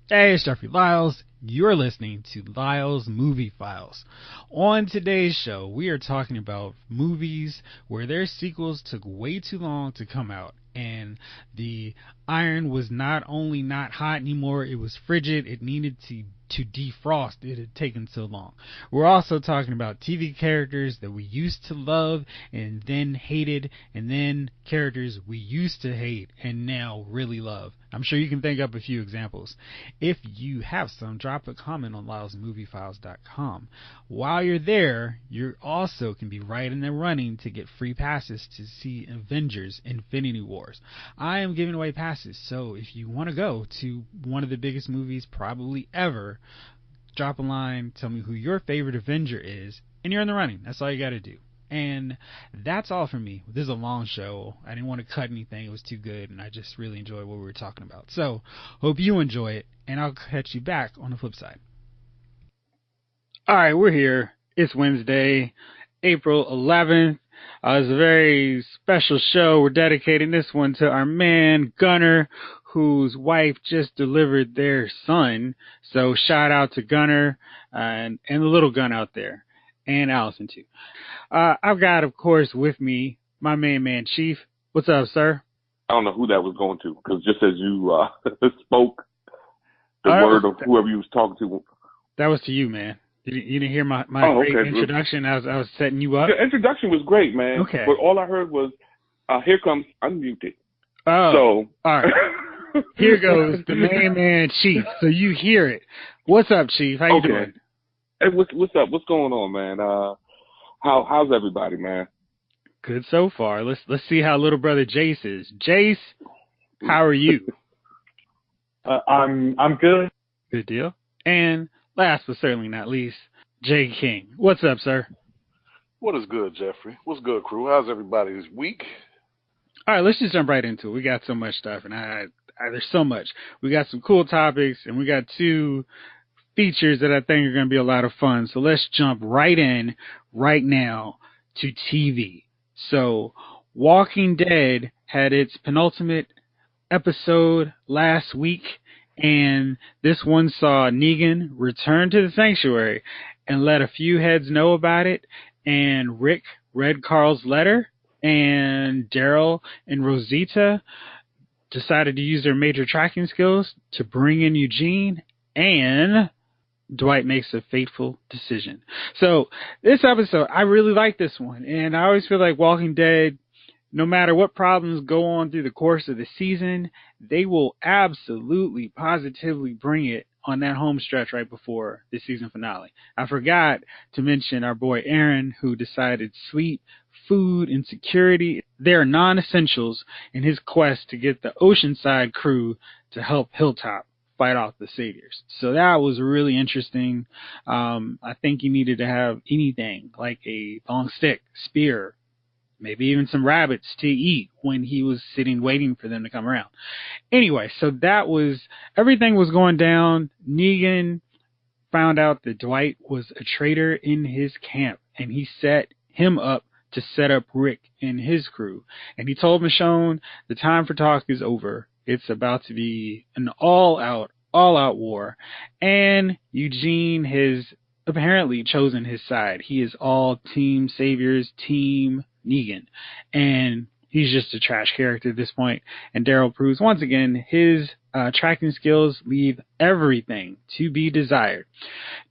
Hey, it's Jeffrey Lyles. You're listening to Lyles Movie Files. On today's show, we are talking about movies where their sequels took way too long to come out, and the iron was not only not hot anymore, it was frigid. It needed to defrost. It had taken so long. We're also talking about TV characters that we used to love and then hated, and then characters we used to hate and now really love. I'm sure you can think up a few examples. If you have some, drop a comment on LylesMovieFiles.com. While you're there, you also can be right in the running to get free passes to see Avengers Infinity Wars. I am giving away passes, so if you want to go to one of the biggest movies probably ever, drop a line, tell me who your favorite Avenger is, and you're in the running. That's all you got to do. And that's all for me. This is a long show. I didn't want to cut anything. It was too good, and I just really enjoyed what we were talking about. So, hope you enjoy it, and I'll catch you back on the flip side. All right, we're here. It's Wednesday, April 11th. It's a very special show. We're dedicating this one to our man, Gunner, whose wife just delivered their son. So, shout out to Gunner and the little gun out there. And Allison, too. I've got, of course, with me, my main man, Chief. What's up, sir? I don't know who that was going to, because just as you spoke the word of whoever you was talking to. That was to you, man. You didn't hear my great introduction? I was setting you up. The introduction was great, man. Okay. But all I heard was, here comes unmuted. Oh, so. All right. Here goes the main man, Chief. So you hear it. What's up, Chief? How you doing? Hey, what's up? What's going on, man? How's everybody, man? Good so far. Let's see how little brother Jace is. Jace, how are you? I'm good. Good deal. And last but certainly not least, Jay King. What's up, sir? What is good, Jeffrey? What's good, crew? How's everybody this week? All right, let's just jump right into it. We got so much stuff, and there's so much. We got some cool topics, and we got two features that I think are going to be a lot of fun. So let's jump right in right now to TV. So Walking Dead had its penultimate episode last week, and this one saw Negan return to the sanctuary and let a few heads know about it, and Rick read Carl's letter, and Daryl and Rosita decided to use their major tracking skills to bring in Eugene, and Dwight makes a fateful decision. So this episode, I really like this one. And I always feel like Walking Dead, no matter what problems go on through the course of the season, they will absolutely, positively bring it on that home stretch right before the season finale. I forgot to mention our boy Aaron, who decided sleep, food, and security, they're non-essentials in his quest to get the Oceanside crew to help Hilltop fight off the saviors. So that was really interesting. I think he needed to have anything like a long stick, spear, maybe even some rabbits to eat when he was sitting waiting for them to come around. Anyway, so everything was going down. Negan found out that Dwight was a traitor in his camp, and he set him up to set up Rick and his crew. And he told Michonne, the time for talk is over. It's about to be an all-out war. And Eugene has apparently chosen his side. He is all Team Saviors, Team Negan. And he's just a trash character at this point. And Daryl proves once again his tracking skills leave everything to be desired.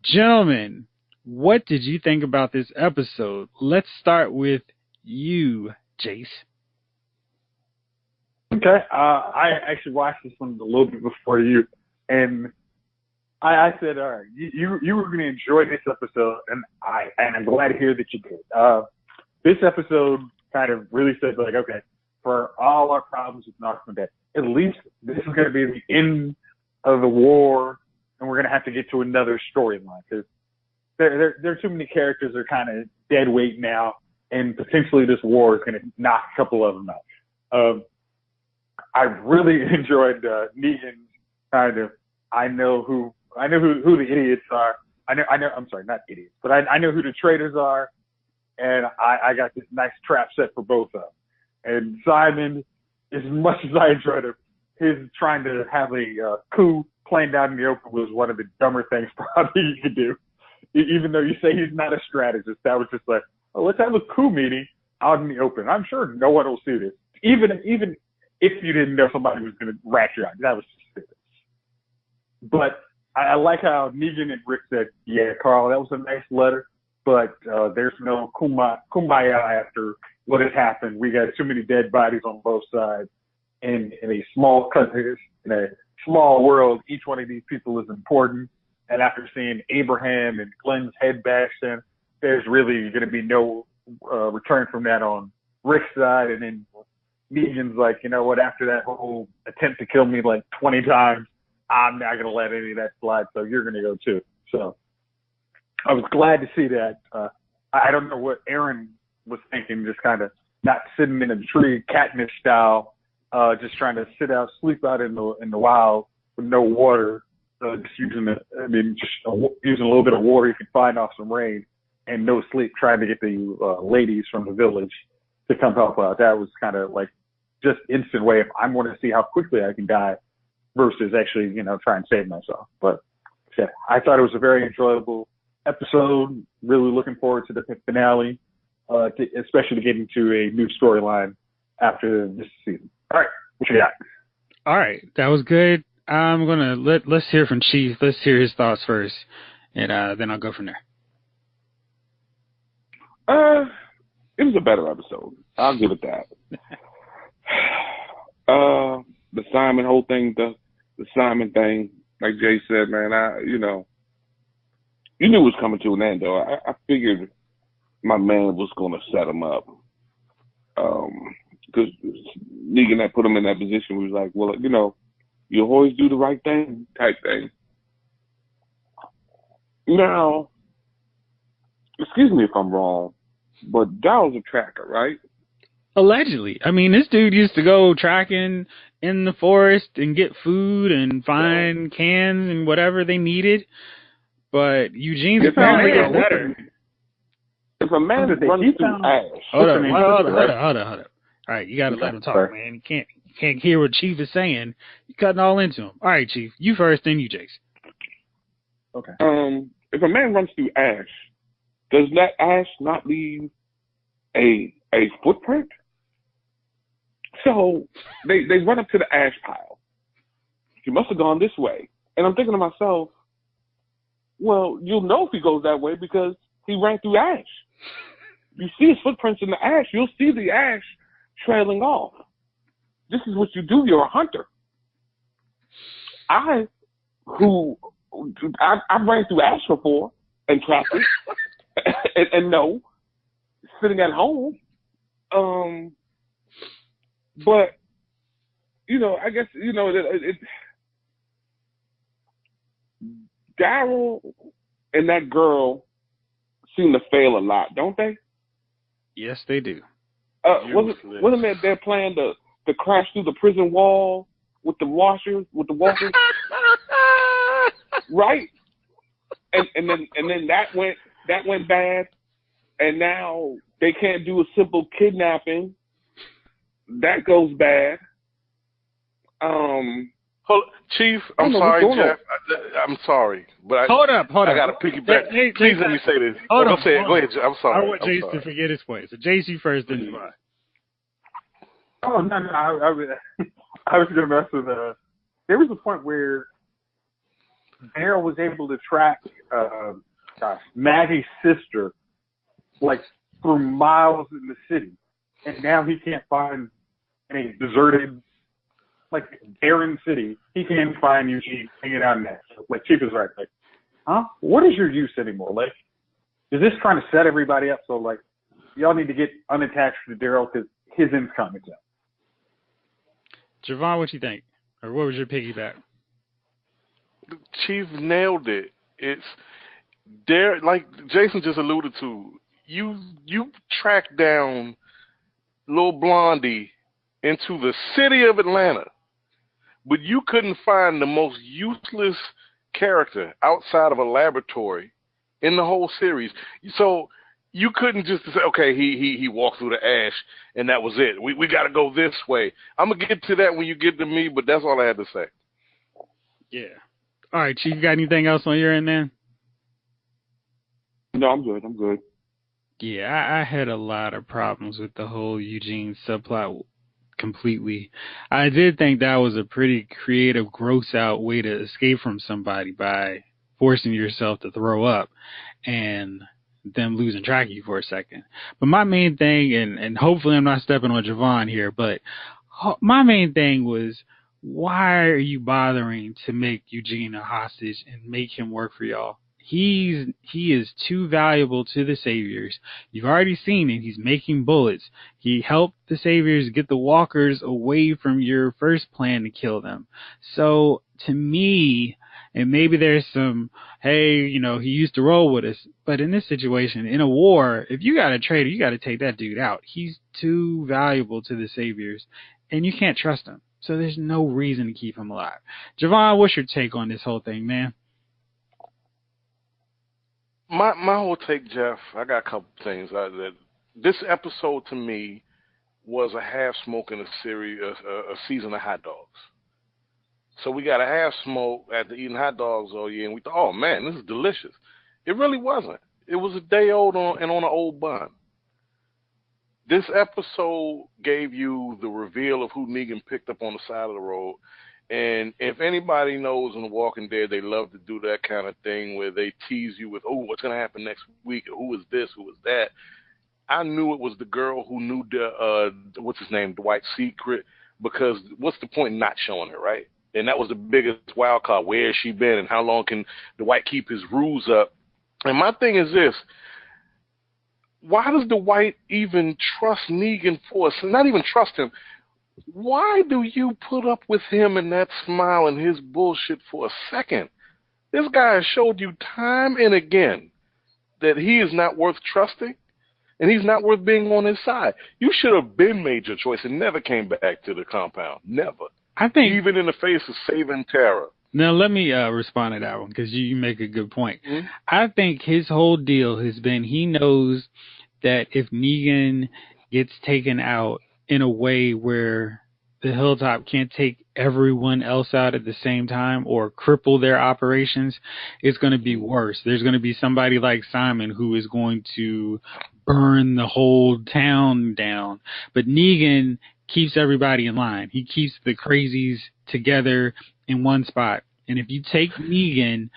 Gentlemen, what did you think about this episode? Let's start with you, Jace. Okay, I actually watched this one a little bit before you, and I said, all right, you were going to enjoy this episode, and I'm glad to hear that you did. This episode kind of really said, like, okay, for all our problems with Walking Dead, at least this is going to be the end of the war, and we're going to have to get to another storyline, because there are too many characters that are kind of dead weight now, and potentially this war is going to knock a couple of them out. I really enjoyed Negan's kind of I know who the idiots are. I'm sorry, not idiots, but I know who the traitors are, and I got this nice trap set for both of them. And Simon, as much as I enjoyed him, his trying to have a coup playing down in the open was one of the dumber things probably you could do. Even though you say he's not a strategist, that was just like, oh, let's have a coup meeting out in the open. I'm sure no one will see this. Even if you didn't know somebody was going to rat you out, that was just stupid. But I like how Negan and Rick said, yeah, Carl, that was a nice letter, but there's no kumbaya after what has happened. We got too many dead bodies on both sides. In a small country, in a small world, each one of these people is important. And after seeing Abraham and Glenn's head bashed in, there's really going to be no return from that on Rick's side. And then Negan's like, you know what, after that whole attempt to kill me like 20 times, I'm not going to let any of that slide, so you're going to go too. So I was glad to see that. I don't know what Aaron was thinking, just kind of not sitting in a tree, Katniss style, just trying to sleep out in the wild with no water, just using using a little bit of water you can find off some rain, and no sleep, trying to get the ladies from the village to come help out. That was kind of like just instant way of, I'm going to see how quickly I can die versus actually, try and save myself. But yeah, I thought it was a very enjoyable episode. Really looking forward to the finale, especially to get into a new storyline after this season. All right, what you got? All right, that was good. I'm gonna let's hear from Chief. Let's hear his thoughts first, and then I'll go from there. It was a better episode. I'll give it that. The Simon whole thing, the Simon thing, like Jay said, man, you knew it was coming to an end, though. I figured my man was going to set him up. Because Negan had put him in that position. We was like, well, you always do the right thing type thing. Now, excuse me if I'm wrong, but Daryl's a tracker, right? Allegedly. I mean, this dude used to go tracking in the forest and get food and find cans and whatever they needed. But Eugene's apparently gets better. If a man runs through ash. Hold up. All right, you got to let him talk, man. You can't hear what Chief is saying. You're cutting all into him. All right, Chief. You first, then you, Jace. Okay. If a man runs through ash, does that ash not leave a footprint? So they run up to the ash pile. He must have gone this way. And I'm thinking to myself, well, you'll know if he goes that way because he ran through ash. You see his footprints in the ash. You'll see the ash trailing off. This is what you do. You're a hunter. I've ran through ash before and tracked it and no, sitting at home. But I guess it Daryl and that girl seem to fail a lot, don't they? Yes, they do. Wasn't that their plan to crash through the prison wall with the walkers? Right? And then that went bad, and now they can't do a simple kidnapping. That goes bad. Chief, I'm sorry, Jeff. I'm sorry, but hold up. I got to piggyback. Please let me say this. Hold on. Go ahead, Jeff. I'm sorry. I want Jace to forget his point. So Jace, you first, then you. Oh no! I was gonna mess with. There was a point where Daryl was able to track Maggie's sister like through miles in the city, and now he can't find in a deserted, like barren city. He can't find Eugene hanging out in that. Like Chief is right. Like, huh? What is your use anymore? Like, is this trying to set everybody up? So like, y'all need to get unattached to Daryl because his end's coming up. Javon, what you think? Or what was your piggyback? Chief nailed it. It's there, like Jason just alluded to. You tracked down Lil Blondie into the city of Atlanta, but you couldn't find the most useless character outside of a laboratory in the whole series. So you couldn't just say, okay, he walked through the ash and that was it. We got to go this way. I'm gonna get to that when you get to me, but that's all I had to say. Yeah. All right, Chief, you got anything else on your end, man? No, I'm good. I'm good. Yeah, I had a lot of problems with the whole Eugene subplot completely. I did think that was a pretty creative, gross out way to escape from somebody by forcing yourself to throw up and them losing track of you for a second. But my main thing, and hopefully I'm not stepping on Javon here, but my main thing was, why are you bothering to make Eugene a hostage and make him work for y'all? He is too valuable to the Saviors. You've already seen it. He's making bullets. He helped the Saviors get the Walkers away from your first plan to kill them. So to me, and maybe there's some, hey, you know, he used to roll with us, but in this situation, in a war, if you got a traitor, you got to take that dude out. He's too valuable to the Saviors, and you can't trust him. So there's no reason to keep him alive. Javon, what's your take on this whole thing, man? My whole take, Jeff, I got a couple things. That this episode to me was a half smoke in a season of hot dogs. So we got a half smoke after eating hot dogs all year, and we thought, oh man, this is delicious. It really wasn't. It was a day old on an old bun. This episode gave you the reveal of who Negan picked up on the side of the road. And if anybody knows in The Walking Dead, they love to do that kind of thing where they tease you with, oh, what's going to happen next week? Who is this? Who is that? I knew it was the girl who knew what's his name, Dwight's secret, because what's the point in not showing her, right? And that was the biggest wild card. Where has she been, and how long can Dwight keep his ruse up? And my thing is this. Why does Dwight even trust Negan for us? Not even trust him. Why do you put up with him and that smile and his bullshit for a second? This guy has showed you time and again that he is not worth trusting and he's not worth being on his side. You should have been made your choice and never came back to the compound. Never. I think, even in the face of saving Tara. Now, let me respond to that one, because you make a good point. Mm-hmm. I think his whole deal has been, he knows that if Negan gets taken out in a way where the Hilltop can't take everyone else out at the same time or cripple their operations, it's going to be worse. There's going to be somebody like Simon who is going to burn the whole town down. But Negan keeps everybody in line. He keeps the crazies together in one spot. And if you take Negan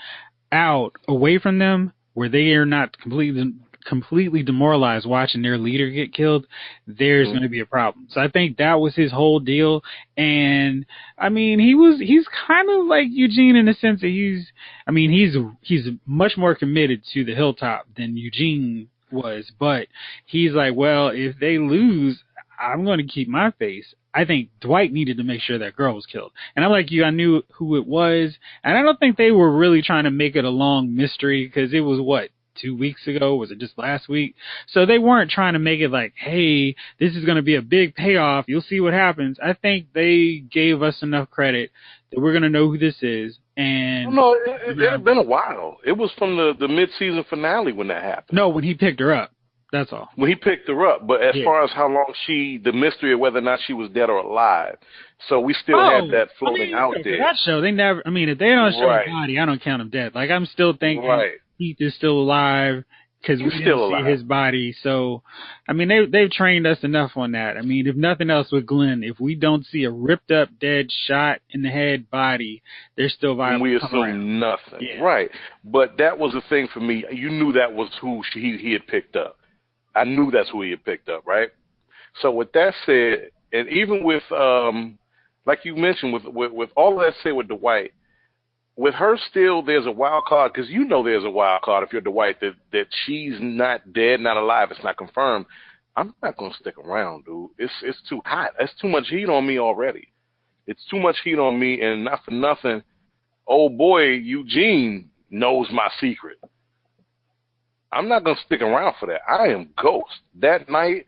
out away from them, where they are not completely demoralized watching their leader get killed, there's going to be a problem. So I think that was his whole deal. And I mean, he's kind of like Eugene in the sense that he's much more committed to the Hilltop than Eugene was, but he's like, well, if they lose, I'm going to keep my face. I think Dwight needed to make sure that girl was killed. And I'm like you, I knew who it was. And I don't think they were really trying to make it a long mystery, because it was, 2 weeks ago? Was it just last week? So they weren't trying to make it like, hey, this is going to be a big payoff. You'll see what happens. I think they gave us enough credit that we're going to know who this is. And no, it had been a while. It was from the mid-season finale when that happened. No, when he picked her up. That's all. When he picked her up. But as far as how long the mystery of whether or not she was dead or alive. So we still had that floating out there. That show, they never, if they don't show a body, I don't count him dead. Like, I'm still thinking Heath is still alive, because we didn't see his body. So, they've trained us enough on that. If nothing else with Glenn, if we don't see a ripped up, dead, shot in the head body, they're still viable. We assume nothing. Yeah. Right. But that was the thing for me. You knew that was who he had picked up. I knew that's who he had picked up, right? So with that said, and even with, like you mentioned, with all of that said with Dwight, with her still, there's a wild card, because there's a wild card if you're Dwight, that she's not dead, not alive, it's not confirmed. I'm not going to stick around, dude. It's too hot. That's too much heat on me already. It's too much heat on me, and not for nothing, old boy Eugene knows my secret. I'm not going to stick around for that. I am Ghost. That night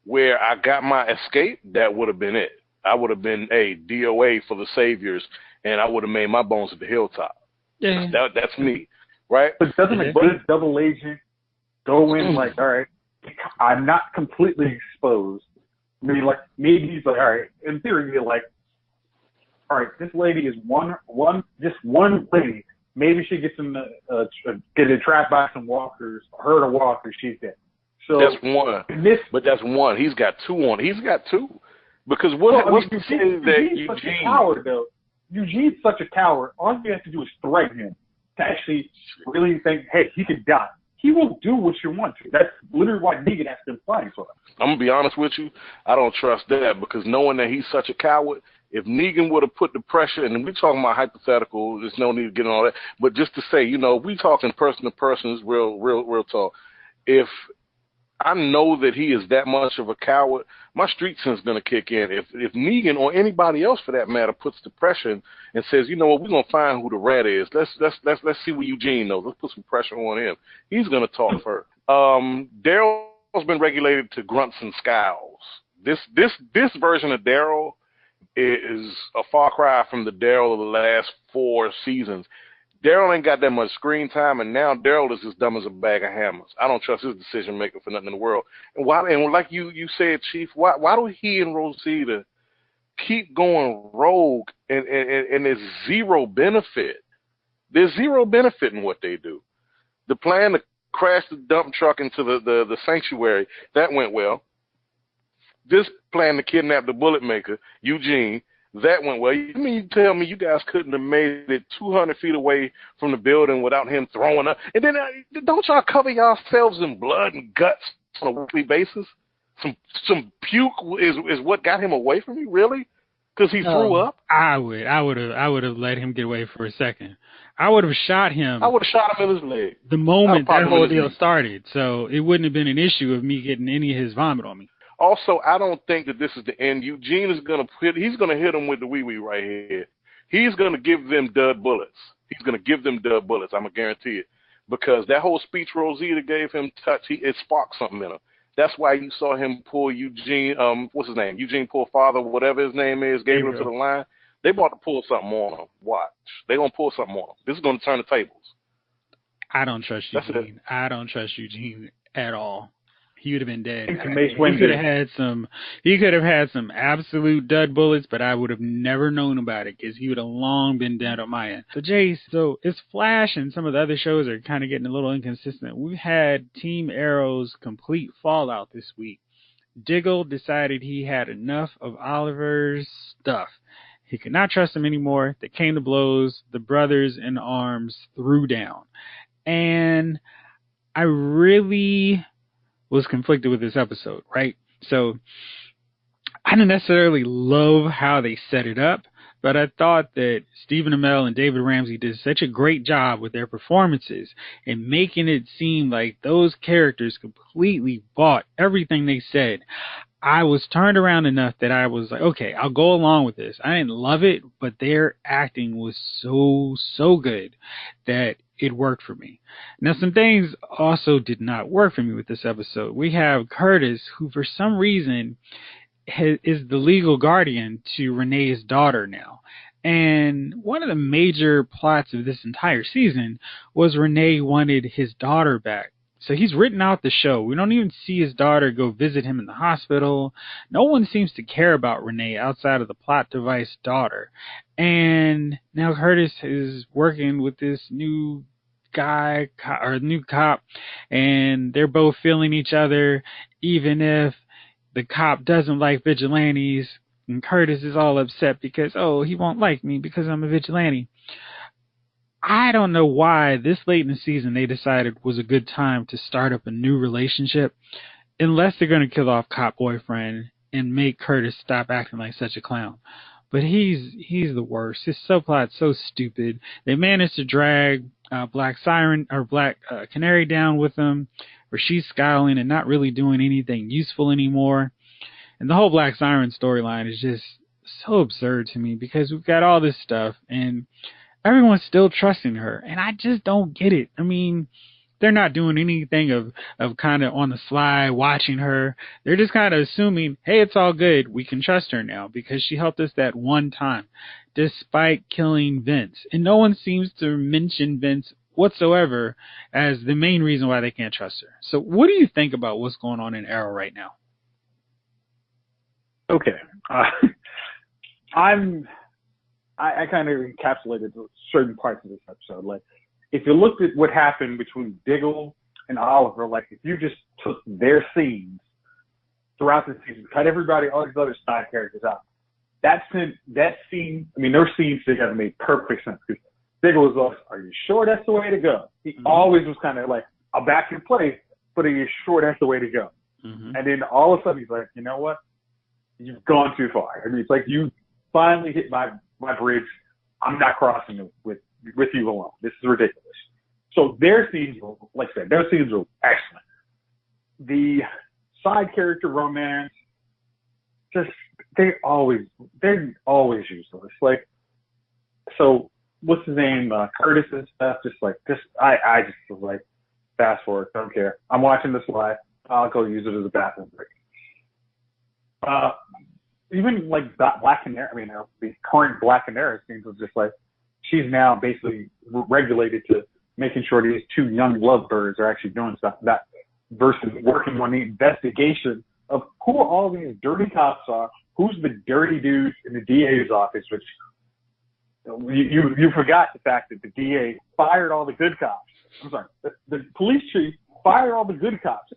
where I got my escape, that would have been it. I would have been a DOA for the Saviors, and I would have made my bones at the Hilltop. Yeah. That's me, right? But doesn't a good double agent go in like, all right, I'm not completely exposed. Maybe he's like, all right, in theory, you're like, all right, this lady is just one lady. Maybe she gets get trapped by some walkers, hurt a walker, she's dead. So that's one. But that's one. He's got two on. He's got two. Because what's to say that Eugene's such a coward, though? Eugene's such a coward. All you have to do is threaten him to actually really think, hey, he could die. He will do what you want to. That's literally why Negan has been fighting for him. I'm going to be honest with you. I don't trust that because knowing that he's such a coward, if Negan would have put the pressure, and we're talking about hypothetical, there's no need to get on all that, but just to say, we talking person to person is real talk. If I know that he is that much of a coward, my street sense is going to kick in. If Negan or anybody else for that matter puts the pressure in and says, you know what, we're going to find who the rat is. Let's see what Eugene knows. Let's put some pressure on him. He's going to talk first. Daryl's been regulated to grunts and scowls. This version of Daryl is a far cry from the Daryl of the last 4 seasons. Daryl ain't got that much screen time, and now Daryl is as dumb as a bag of hammers. I don't trust his decision maker for nothing in the world. And like you said, Chief, why do he and Rosita keep going rogue and there's zero benefit? There's zero benefit in what they do. The plan to crash the dump truck into the sanctuary, that went well. This plan to kidnap the bullet maker, Eugene, that went well. You mean you tell me you guys couldn't have made it 200 feet away from the building without him throwing up? And then don't y'all cover yourselves in blood and guts on a weekly basis? Some puke is what got him away from you, really? Because he threw up? I would have let him get away for a second. I would have shot him. I would have shot him in his leg. The moment that whole deal started. So it wouldn't have been an issue of me getting any of his vomit on me. Also, I don't think that this is the end. Eugene is going to hit him with the wee-wee right here. He's going to give them dud bullets. I'm going to guarantee it. Because that whole speech Rosita gave him it sparked something in him. That's why you saw him pull Eugene, what's his name? Eugene pull father, whatever his name is, gave him to the line. They about to pull something on him. Watch. They're going to pull something on him. This is going to turn the tables. I don't trust Eugene. I don't trust Eugene at all. He would have been dead. He could have had some absolute dud bullets, but I would have never known about it because he would have long been dead on my end. So, Jace, it's Flash and some of the other shows are kind of getting a little inconsistent. We've had Team Arrow's complete fallout this week. Diggle decided he had enough of Oliver's stuff. He could not trust him anymore. They came to blows. The brothers in arms threw down. And I really was conflicted with this episode, right? So I didn't necessarily love how they set it up, but I thought that Stephen Amell and David Ramsey did such a great job with their performances and making it seem like those characters completely bought everything they said. I was turned around enough that I was like, okay, I'll go along with this. I didn't love it, but their acting was so good that it worked for me. Now, some things also did not work for me with this episode. We have Curtis, who for some reason is the legal guardian to Renee's daughter now. And one of the major plots of this entire season was Renee wanted his daughter back. So he's written out the show. We don't even see his daughter go visit him in the hospital. No one seems to care about Renee outside of the plot device daughter. And now Curtis is working with this new new cop, and they're both feeling each other, even if the cop doesn't like vigilantes. And Curtis is all upset because, he won't like me because I'm a vigilante. I don't know why this late in the season they decided was a good time to start up a new relationship, unless they're going to kill off cop boyfriend and make Curtis stop acting like such a clown. But he's the worst. His subplot's so stupid. They managed to drag Black Canary down with them, where she's scowling and not really doing anything useful anymore. And the whole Black Siren storyline is just so absurd to me because we've got all this stuff and everyone's still trusting her, and I just don't get it. I mean, they're not doing anything of kind of on the sly watching her. They're just kind of assuming, hey, it's all good. We can trust her now because she helped us that one time, despite killing Vince. And no one seems to mention Vince whatsoever as the main reason why they can't trust her. So what do you think about what's going on in Arrow right now? Okay. I kind of encapsulated certain parts of this episode. Like, if you looked at what happened between Diggle and Oliver, like, if you just took their scenes throughout the season, cut everybody, all these other side characters out, that scene, I mean, their scenes together made perfect sense. Because Diggle was like, are you sure that's the way to go? He always was kind of like, I'll back in place, but are you sure that's the way to go? And then all of a sudden he's like, you know what? You've gone too far. I mean, it's like, you finally hit my bridge. I'm not crossing it with you alone. This is ridiculous. So their scenes were, like I said, their scenes were excellent. The side character romance, just, they're always useless. Like, so what's his name? Curtis and stuff. I just was like, fast forward. Don't care. I'm watching this live. I'll go use it as a bathroom break. Even like Black Canary, I mean, the current Black Canary scenes was just like, she's now basically regulated to making sure these two young lovebirds are actually doing stuff, that versus working on the investigation of who all these dirty cops are, who's the dirty dude in the DA's office, which you forgot the fact that the DA fired all the good cops. I'm sorry, the police chief fired all the good cops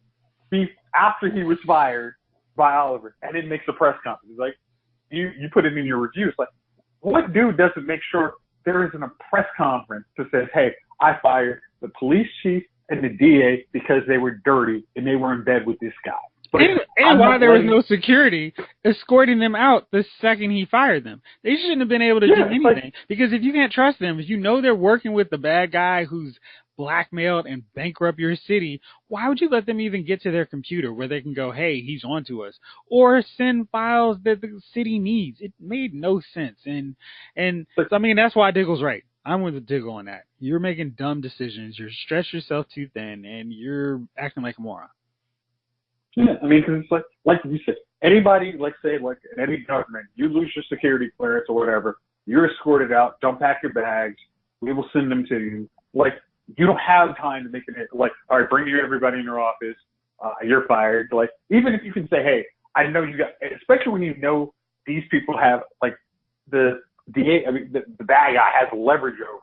after he was fired by Oliver, and it makes a press conference. It's like, you put it in your review. It's like, what dude doesn't make sure there isn't a press conference that says, hey, I fired the police chief and the DA because they were dirty and they were in bed with this guy. And why there was no security escorting them out the second he fired them. They shouldn't have been able to do anything. Because if you can't trust them, if you know they're working with the bad guy who's blackmailed and bankrupt your city, why would you let them even get to their computer where they can go, hey, he's on to us, or send files that the city needs? It made no sense. And so, I mean, that's why Diggle's right. I'm with Diggle on that. You're making dumb decisions. You're stretching yourself too thin, and you're acting like a moron. Yeah, I mean, because it's like you said, anybody, like say, like in any government, you lose your security clearance or whatever, you're escorted out, don't pack your bags, we will send them to you. Like, you don't have time to make it, like, all right, bring everybody in your office, you're fired. Like, even if you can say, hey, I know you got, especially when you know these people have, like, the bad guy has leverage over them.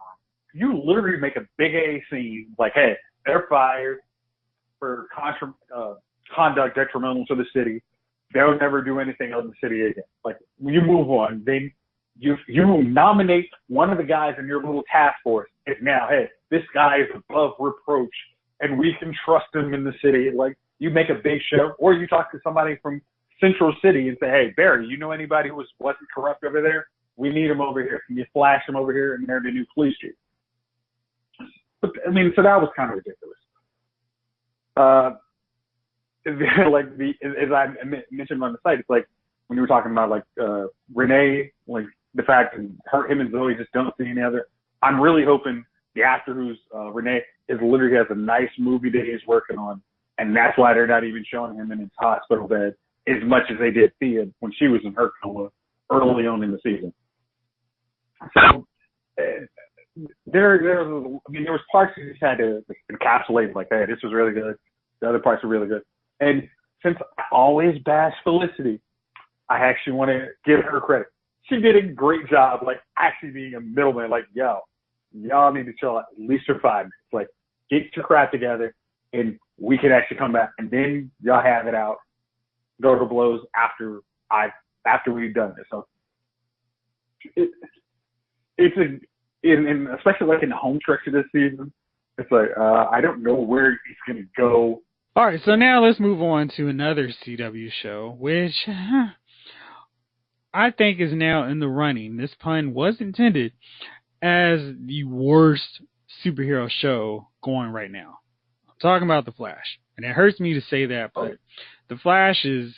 You literally make a big A scene, like, hey, they're fired for conduct detrimental to the city. They'll never do anything else in the city again. Like, when you move on, then you nominate one of the guys in your little task force. And now, hey, this guy is above reproach, and we can trust him in the city. Like, you make a big show, or you talk to somebody from Central City and say, hey, Barry, you know anybody who wasn't corrupt over there? We need him over here. Can you flash him over here? And they're the new police chief. But, I mean, so that was kind of ridiculous. Like, as I mentioned on the site, it's like when you were talking about, like, Renee, like the fact that him and Zoe just don't see any other. I'm really hoping the actor who's Renee literally has a nice movie that he's working on, and that's why they're not even showing him in his hospital bed as much as they did Thea when she was in her coma early on in the season. So there was parts you just had to encapsulate, like, hey, this was really good. The other parts were really good. And since I always bash Felicity, I actually want to give her credit. She did a great job, like, actually being a middleman. Like, y'all need to chill out at least for 5 minutes. Like, get your crap together, and we can actually come back, and then y'all have it out, go to blows after we've done this. So and especially like in the home stretch of this season, it's like I don't know where he's gonna go. All right, so now let's move on to another CW show, which I think is now in the running. This pun was intended as the worst superhero show going right now. I'm talking about The Flash. And it hurts me to say that, but The Flash is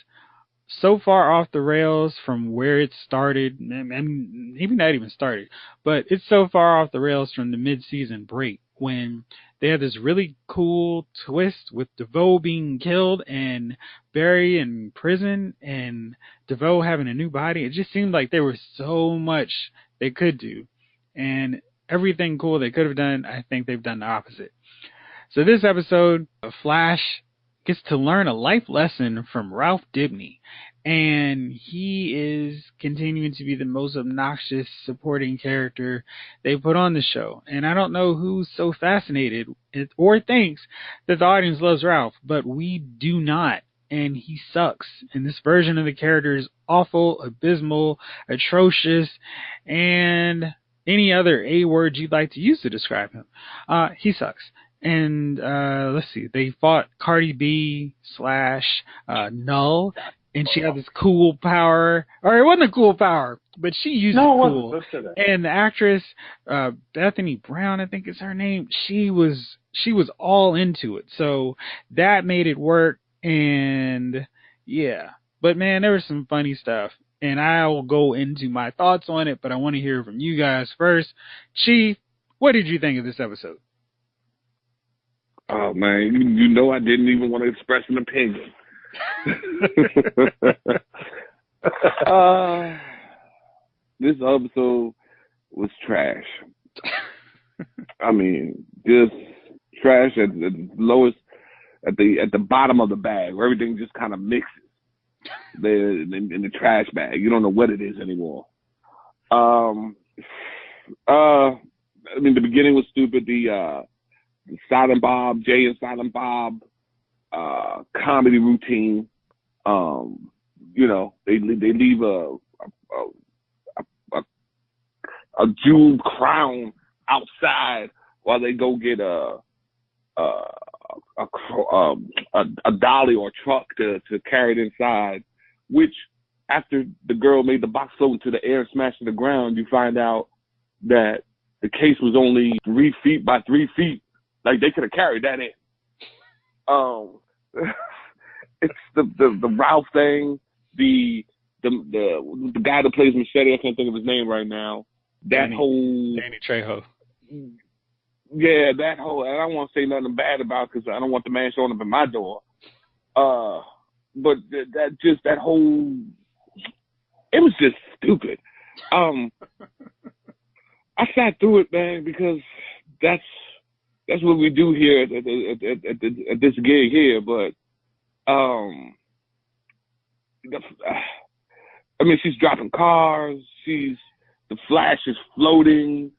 so far off the rails from where it started. I mean, even not even started, but it's so far off the rails from the mid-season break when they had this really cool twist with DeVoe being killed and Barry in prison and DeVoe having a new body. It just seemed like there was so much they could do. And everything cool they could have done, I think they've done the opposite. So this episode, Flash gets to learn a life lesson from Ralph Dibny. and he is continuing to be the most obnoxious supporting character they put on the show. And I don't know who's so fascinated or thinks that the audience loves Ralph, but we do not. And he sucks. And this version of the character is awful, abysmal, atrocious, and any other A word you'd like to use to describe him. He sucks. And let's see, they fought Cardi B slash Null, and she had this cool power, or it wasn't a cool power, but she used it cool. And the actress, Bethany Brown, I think is her name, she was all into it. So that made it work. And yeah, but man, there was some funny stuff, and I'll go into my thoughts on it, but I want to hear from you guys first. Chief, what did you think of this episode? Oh man, you know I didn't even want to express an opinion. This episode was trash. I mean, just trash at the lowest, at the bottom of the bag, where everything just kind of mixes in the trash bag. You don't know what it is anymore. I mean, the beginning was stupid. The Silent Bob, Jay and Silent Bob comedy routine. You know, they leave a jeweled crown outside while they go get a dolly or truck to carry it inside, which after the girl made the box float into the air and smashed to the ground, you find out that the case was only 3 feet by 3 feet. Like, they could have carried that in. It's the Ralph thing, the guy that plays Machete, I can't think of his name right now. Danny Trejo. Yeah, that whole, and I don't want to say nothing bad about it because I don't want the man showing up at my door. But that whole, it was just stupid. I sat through it, man, because that's what we do here at this gig here. But I mean, she's dropping cars. The Flash is floating.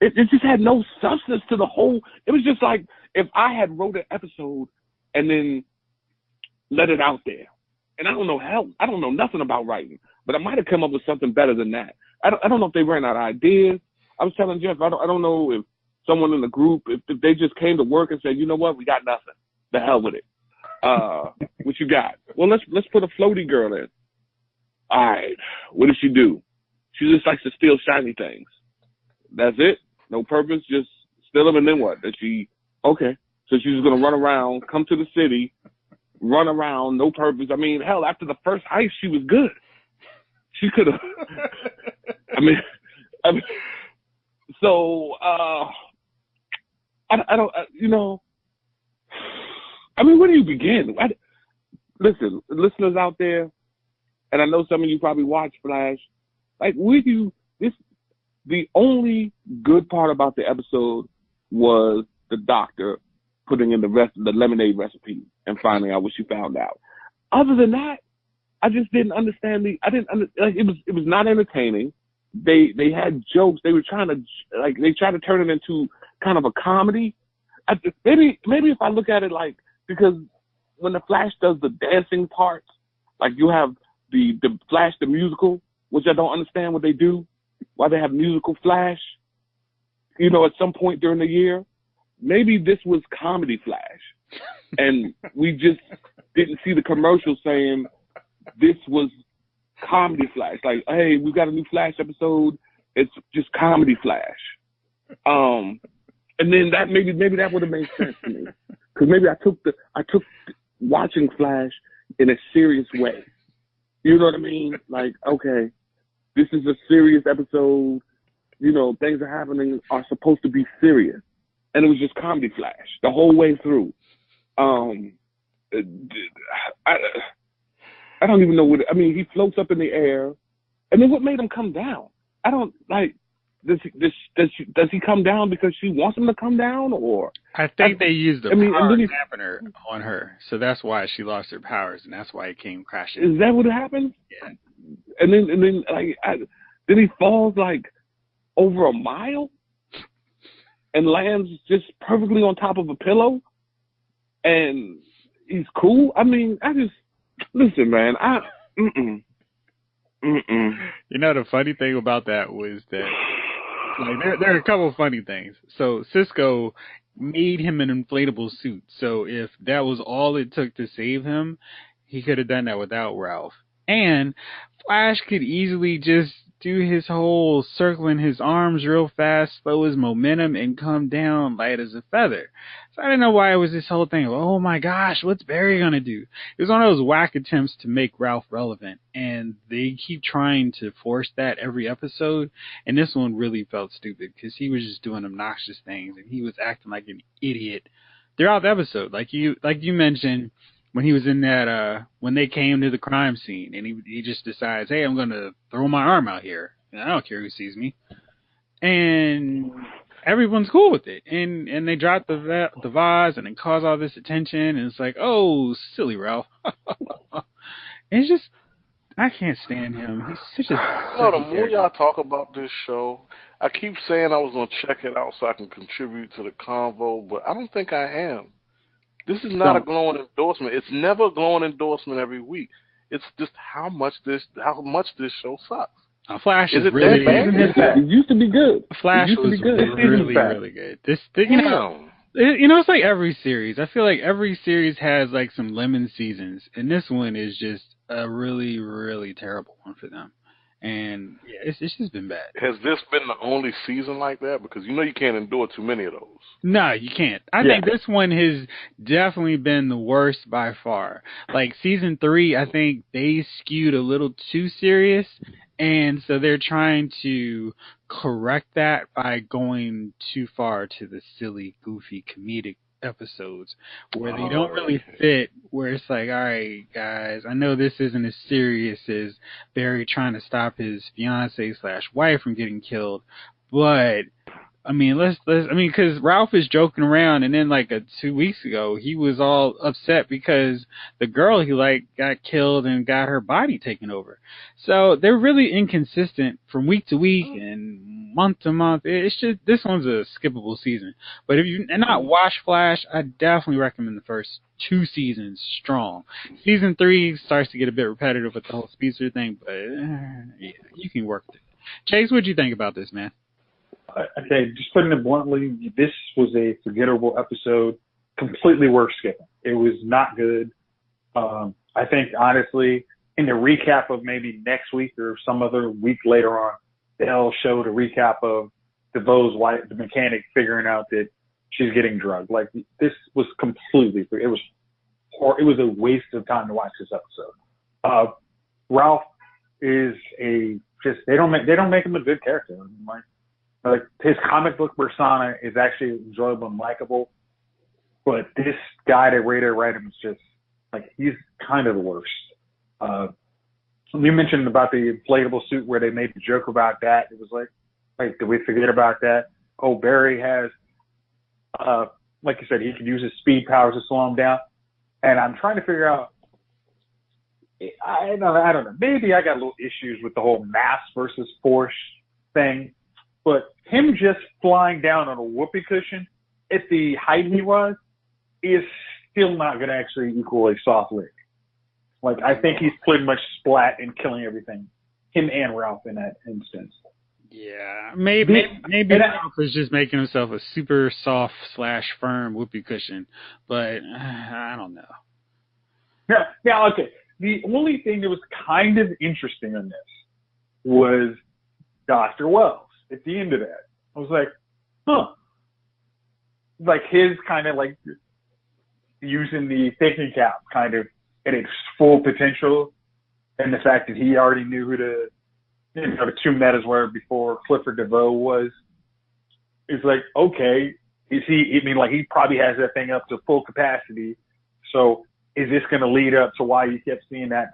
It just had no substance to the whole. It was just like if I had wrote an episode and then let it out there. And I don't know nothing about writing, but I might have come up with something better than that. I don't know if they ran out of ideas. I was telling Jeff, I don't know if someone in the group, if they just came to work and said, you know what, we got nothing. The hell with it. What you got? Well, let's put a floaty girl in. All right. What does she do? She just likes to steal shiny things. That's it. No purpose. Just steal them, and then what? Okay. So she's gonna run around, come to the city, run around, no purpose. I mean, hell, after the first heist, she was good. She could have. I mean, so I don't. You know. I mean, where do you begin? Listen, listeners out there, and I know some of you probably watch Flash. Like, the only good part about the episode was the doctor putting in the lemonade recipe and finding out what she found out. Other than that, I just didn't understand it was not entertaining. They had jokes. They were trying to turn it into kind of a comedy. Maybe if I look at it like, because when the Flash does the dancing parts, like you have the Flash the musical, which I don't understand what they do, why they have musical Flash, you know, at some point during the year. Maybe this was comedy Flash, and we just didn't see the commercial saying this was comedy Flash. Like, hey, we got a new Flash episode. It's just comedy Flash. And then that maybe that would have made sense to me, because maybe I took watching Flash in a serious way. You know what I mean? Like, okay, this is a serious episode. You know, things are supposed to be serious. And it was just comedy Flash the whole way through. I don't even know he floats up in the air. And then what made him come down? I don't, like, does he come down because she wants him to come down, or I think they used the power and then dampener on her, so that's why she lost her powers, and that's why it came crashing. Is that what happened? Yeah. And then then he falls like over a mile and lands just perfectly on top of a pillow, and he's cool. I mean, listen, man. You know, the funny thing about that was that, like, there are a couple of funny things. So Cisco made him an inflatable suit. So if that was all it took to save him, he could have done that without Ralph. And Flash could easily just do his whole circling his arms real fast, slow his momentum, and come down light as a feather. So I didn't know why it was this whole thing of, oh my gosh, what's Barry gonna do? It was one of those whack attempts to make Ralph relevant, and they keep trying to force that every episode, and this one really felt stupid, because he was just doing obnoxious things, and he was acting like an idiot throughout the episode. Like you mentioned, when he was in that, when they came to the crime scene, and he just decides, hey, I'm going to throw my arm out here. And I don't care who sees me. And everyone's cool with it. And they drop the vase, and it cause all this attention, and it's like, oh, silly Ralph. It's just, I can't stand him. He's such a... No, the more y'all talk about this show, I keep saying I was going to check it out so I can contribute to the convo, but I don't think I am. This is not a glowing endorsement. It's never a glowing endorsement every week. It's just how much this show sucks. Flash is it really bad? It used to be good. Flash was really good. This thing, you know, it's like every series. I feel like every series has like some lemon seasons, and this one is just a really, really terrible one for them. And yeah, it's just been bad. Has this been the only season like that? Because you know you can't endure too many of those. No, you can't. I think this one has definitely been the worst by far. Like season 3, I think they skewed a little too serious, and so they're trying to correct that by going too far to the silly, goofy, comedic episodes where they don't really fit, where it's like, all right, guys, I know this isn't as serious as Barry trying to stop his fiance/wife from getting killed, but I mean, because Ralph is joking around, and then like 2 weeks ago, he was all upset because the girl he liked got killed and got her body taken over. So they're really inconsistent from week to week and month to month. It's just, this one's a skippable season. But if you not watch Flash, I definitely recommend the first 2 seasons strong. Season 3 starts to get a bit repetitive with the whole speedster thing, but yeah, you can work with it. Chase, what'd you think about this, man? Okay, just putting it bluntly, this was a forgettable episode, completely worth skipping. It was not good. I think, honestly, in the recap of maybe next week or some other week later on, they'll show the recap of DeVoe's wife, the mechanic, figuring out that she's getting drugged. Like, this was completely, it was a waste of time to watch this episode. Ralph is they don't make him a good character. Like his comic book persona is actually enjoyable and likable, but this guy that Ray write him is just like, he's kind of the worst. You mentioned about the inflatable suit where they made the joke about that. It was like, did we forget about that? Oh, Barry has, like you said, he can use his speed powers to slow him down. And I'm trying to figure out, I don't know. Maybe I got little issues with the whole mass versus force thing. But him just flying down on a whoopee cushion at the height he was is still not going to actually equal a soft leg. Like, I think he's pretty much splat and killing everything, him and Ralph in that instance. Yeah, maybe Ralph is just making himself a super soft/firm whoopee cushion, but I don't know. Yeah, okay. The only thing that was kind of interesting on this was Dr. Wells. At the end of that, I was like, huh. Like his kind of like using the thinking cap kind of at its full potential, and the fact that he already knew who the 2 metas were before Clifford DeVoe was. It's like, okay, he probably has that thing up to full capacity. So is this going to lead up to why you kept seeing that,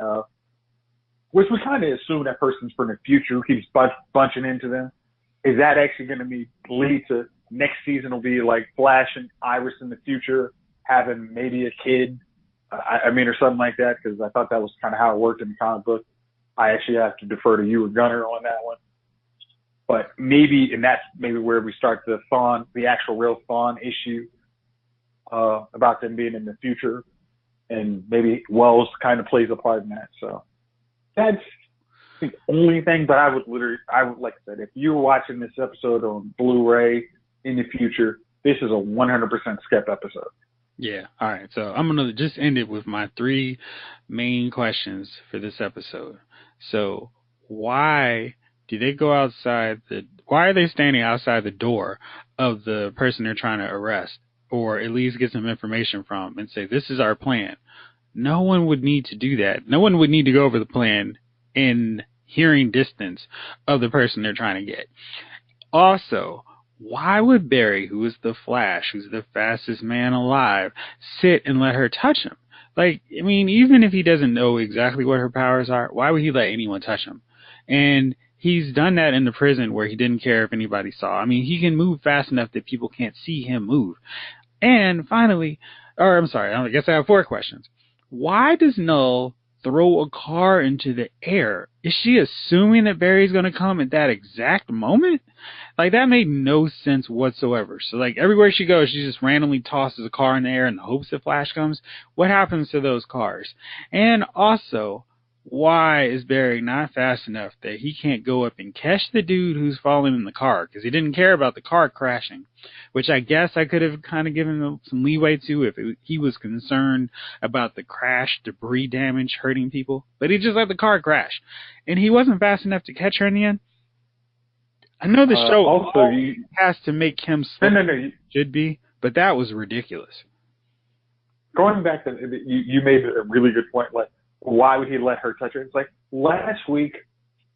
which we kind of assume that person's from the future who keeps bunching into them. is that actually going to lead to next season will be like Flash and Iris in the future having maybe a kid, or something like that, because I thought that was kind of how it worked in the comic book. I actually have to defer to you or Gunner on that one. But and that's maybe where we start the actual real Thawne issue about them being in the future, and maybe Wells kind of plays a part in that. So that's the only thing. But I would, like I said, if you were watching this episode on Blu-ray in the future, this is a 100% skip episode. Yeah. All right. So I'm going to just end it with my 3 main questions for this episode. So why do they go outside why are they standing outside the door of the person they're trying to arrest, or at least get some information from, and say, this is our plan? No one would need to do that. No one would need to go over the plan in hearing distance of the person they're trying to get. Also, why would Barry, who is the Flash, who's the fastest man alive, sit and let her touch him? Like, I mean, even if he doesn't know exactly what her powers are, why would he let anyone touch him? And he's done that in the prison where he didn't care if anybody saw. I mean, he can move fast enough that people can't see him move. And finally, I guess I have 4 questions. Why does Null throw a car into the air? Is she assuming that Barry's going to come at that exact moment? Like, that made no sense whatsoever. So, like, everywhere she goes, she just randomly tosses a car in the air in the hopes that Flash comes. What happens to those cars? And also, why is Barry not fast enough that he can't go up and catch the dude who's falling in the car? Because he didn't care about the car crashing, which I guess I could have kind of given him some leeway to if he was concerned about the crash debris damage hurting people. But he just let the car crash, and he wasn't fast enough to catch her in the end. I know the show also has to make him slow. Should be, but that was ridiculous. Going back to you made a really good point. Like, why would he let her touch her? It's like, last week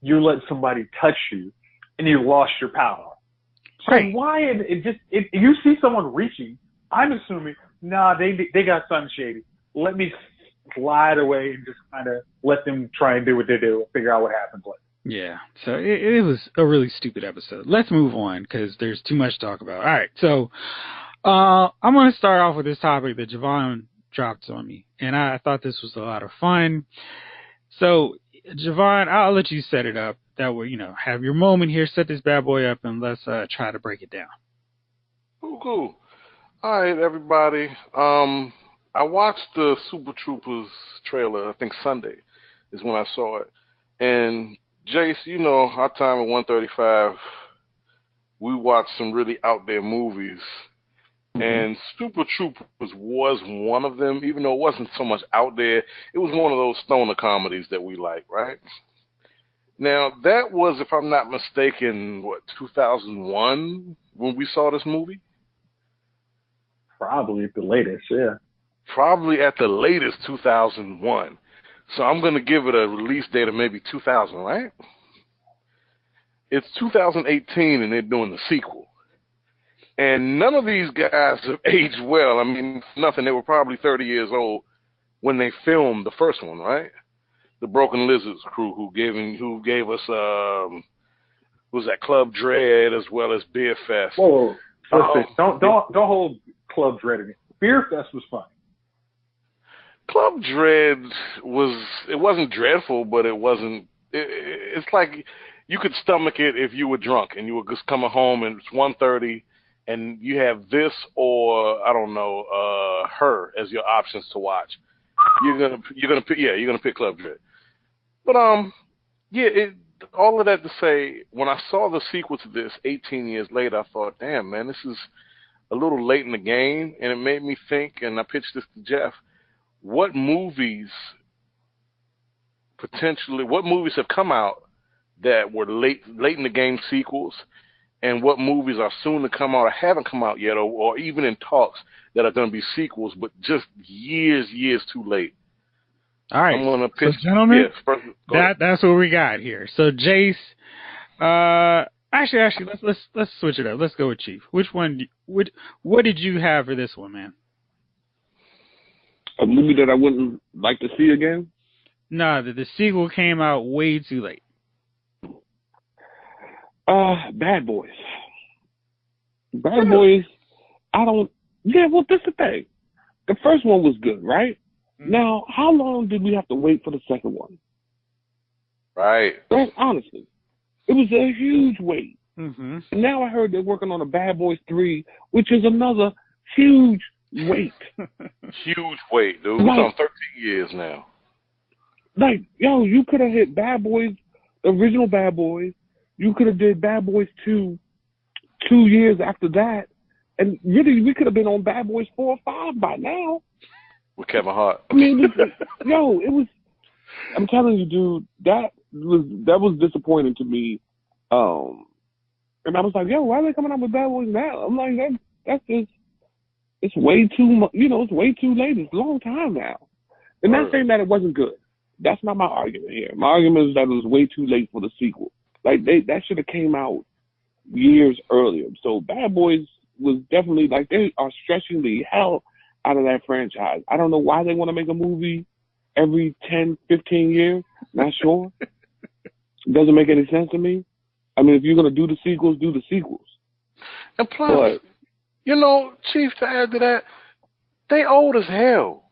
you let somebody touch you and you lost your power. So right. Why? If you see someone reaching, I'm assuming, they got something shady. Let me slide away and just kind of let them try and do what they do and figure out what happens later. Yeah, so it was a really stupid episode. Let's move on because there's too much to talk about. All right, so I'm going to start off with this topic that Javon dropped on me, and I thought this was a lot of fun. So, Javon, I'll let you set it up. That way, have your moment here, set this bad boy up, and let's try to break it down. Cool. All right, everybody. I watched the Super Troopers trailer, I think Sunday is when I saw it, and Jace, our time at 135, we watched some really out there movies, and Super Troopers was one of them, even though it wasn't so much out there. It was one of those stoner comedies that we like, right? Now, that was, if I'm not mistaken, 2001 when we saw this movie? Probably at the latest, yeah. Probably at the latest 2001. So I'm going to give it a release date of maybe 2000, right? It's 2018 and they're doing the sequel. And none of these guys have aged well. I mean, nothing. They were probably 30 years old when they filmed the first one, right? The Broken Lizards crew who gave us was that Club Dread as well as Beer Fest. Whoa. Don't hold Club Dread again. Beer Fest was fun. Club Dread wasn't dreadful, but it wasn't. It's like you could stomach it if you were drunk and you were just coming home and it's 1:30 and you have this or I don't know Her as your options to watch. You're gonna pick Club Dread. But all of that to say, when I saw the sequel to this 18 years later, I thought, damn man, this is a little late in the game, and it made me think. And I pitched this to Jeff. What movies have come out that were late in the game sequels, and what movies are soon to come out or haven't come out yet, or even in talks that are going to be sequels, but just years too late? All right, I'm going to pitch, so gentlemen, yes, that's what we got here. So Jace, actually, let's switch it up. Let's go with Chief. Which one? What did you have for this one, man? A movie that I wouldn't like to see again? No, the sequel came out way too late. Bad Boys. Bad Boys. I don't. Yeah, well, this is the thing. The first one was good, right? Mm-hmm. Now, how long did we have to wait for the second one? Right. Honestly, it was a huge wait. Mm-hmm. And now I heard they're working on a Bad Boys 3, which is another huge wait. Huge wait, dude. We're on 13 years now. Like, yo, you could have hit Bad Boys, the original Bad Boys. You could have did Bad Boys 2 2 years after that. And really, we could have been on Bad Boys 4 or 5 by now. With Kevin Hart. I mean, it was. I'm telling you, dude, that was disappointing to me. And I was like, yo, why are they coming out with Bad Boys now? I'm like, that's just, it's way too much. It's way too late. It's a long time now. And not saying that it wasn't good. That's not my argument here. My argument is that it was way too late for the sequel. Like that should have came out years earlier. So Bad Boys was definitely like, they are stretching the hell out of that franchise. I don't know why they want to make a movie every 10, 15 years. Not sure. It doesn't make any sense to me. I mean, if you're going to do the sequels, do the sequels. And plus, Chief, to add to that, they old as hell.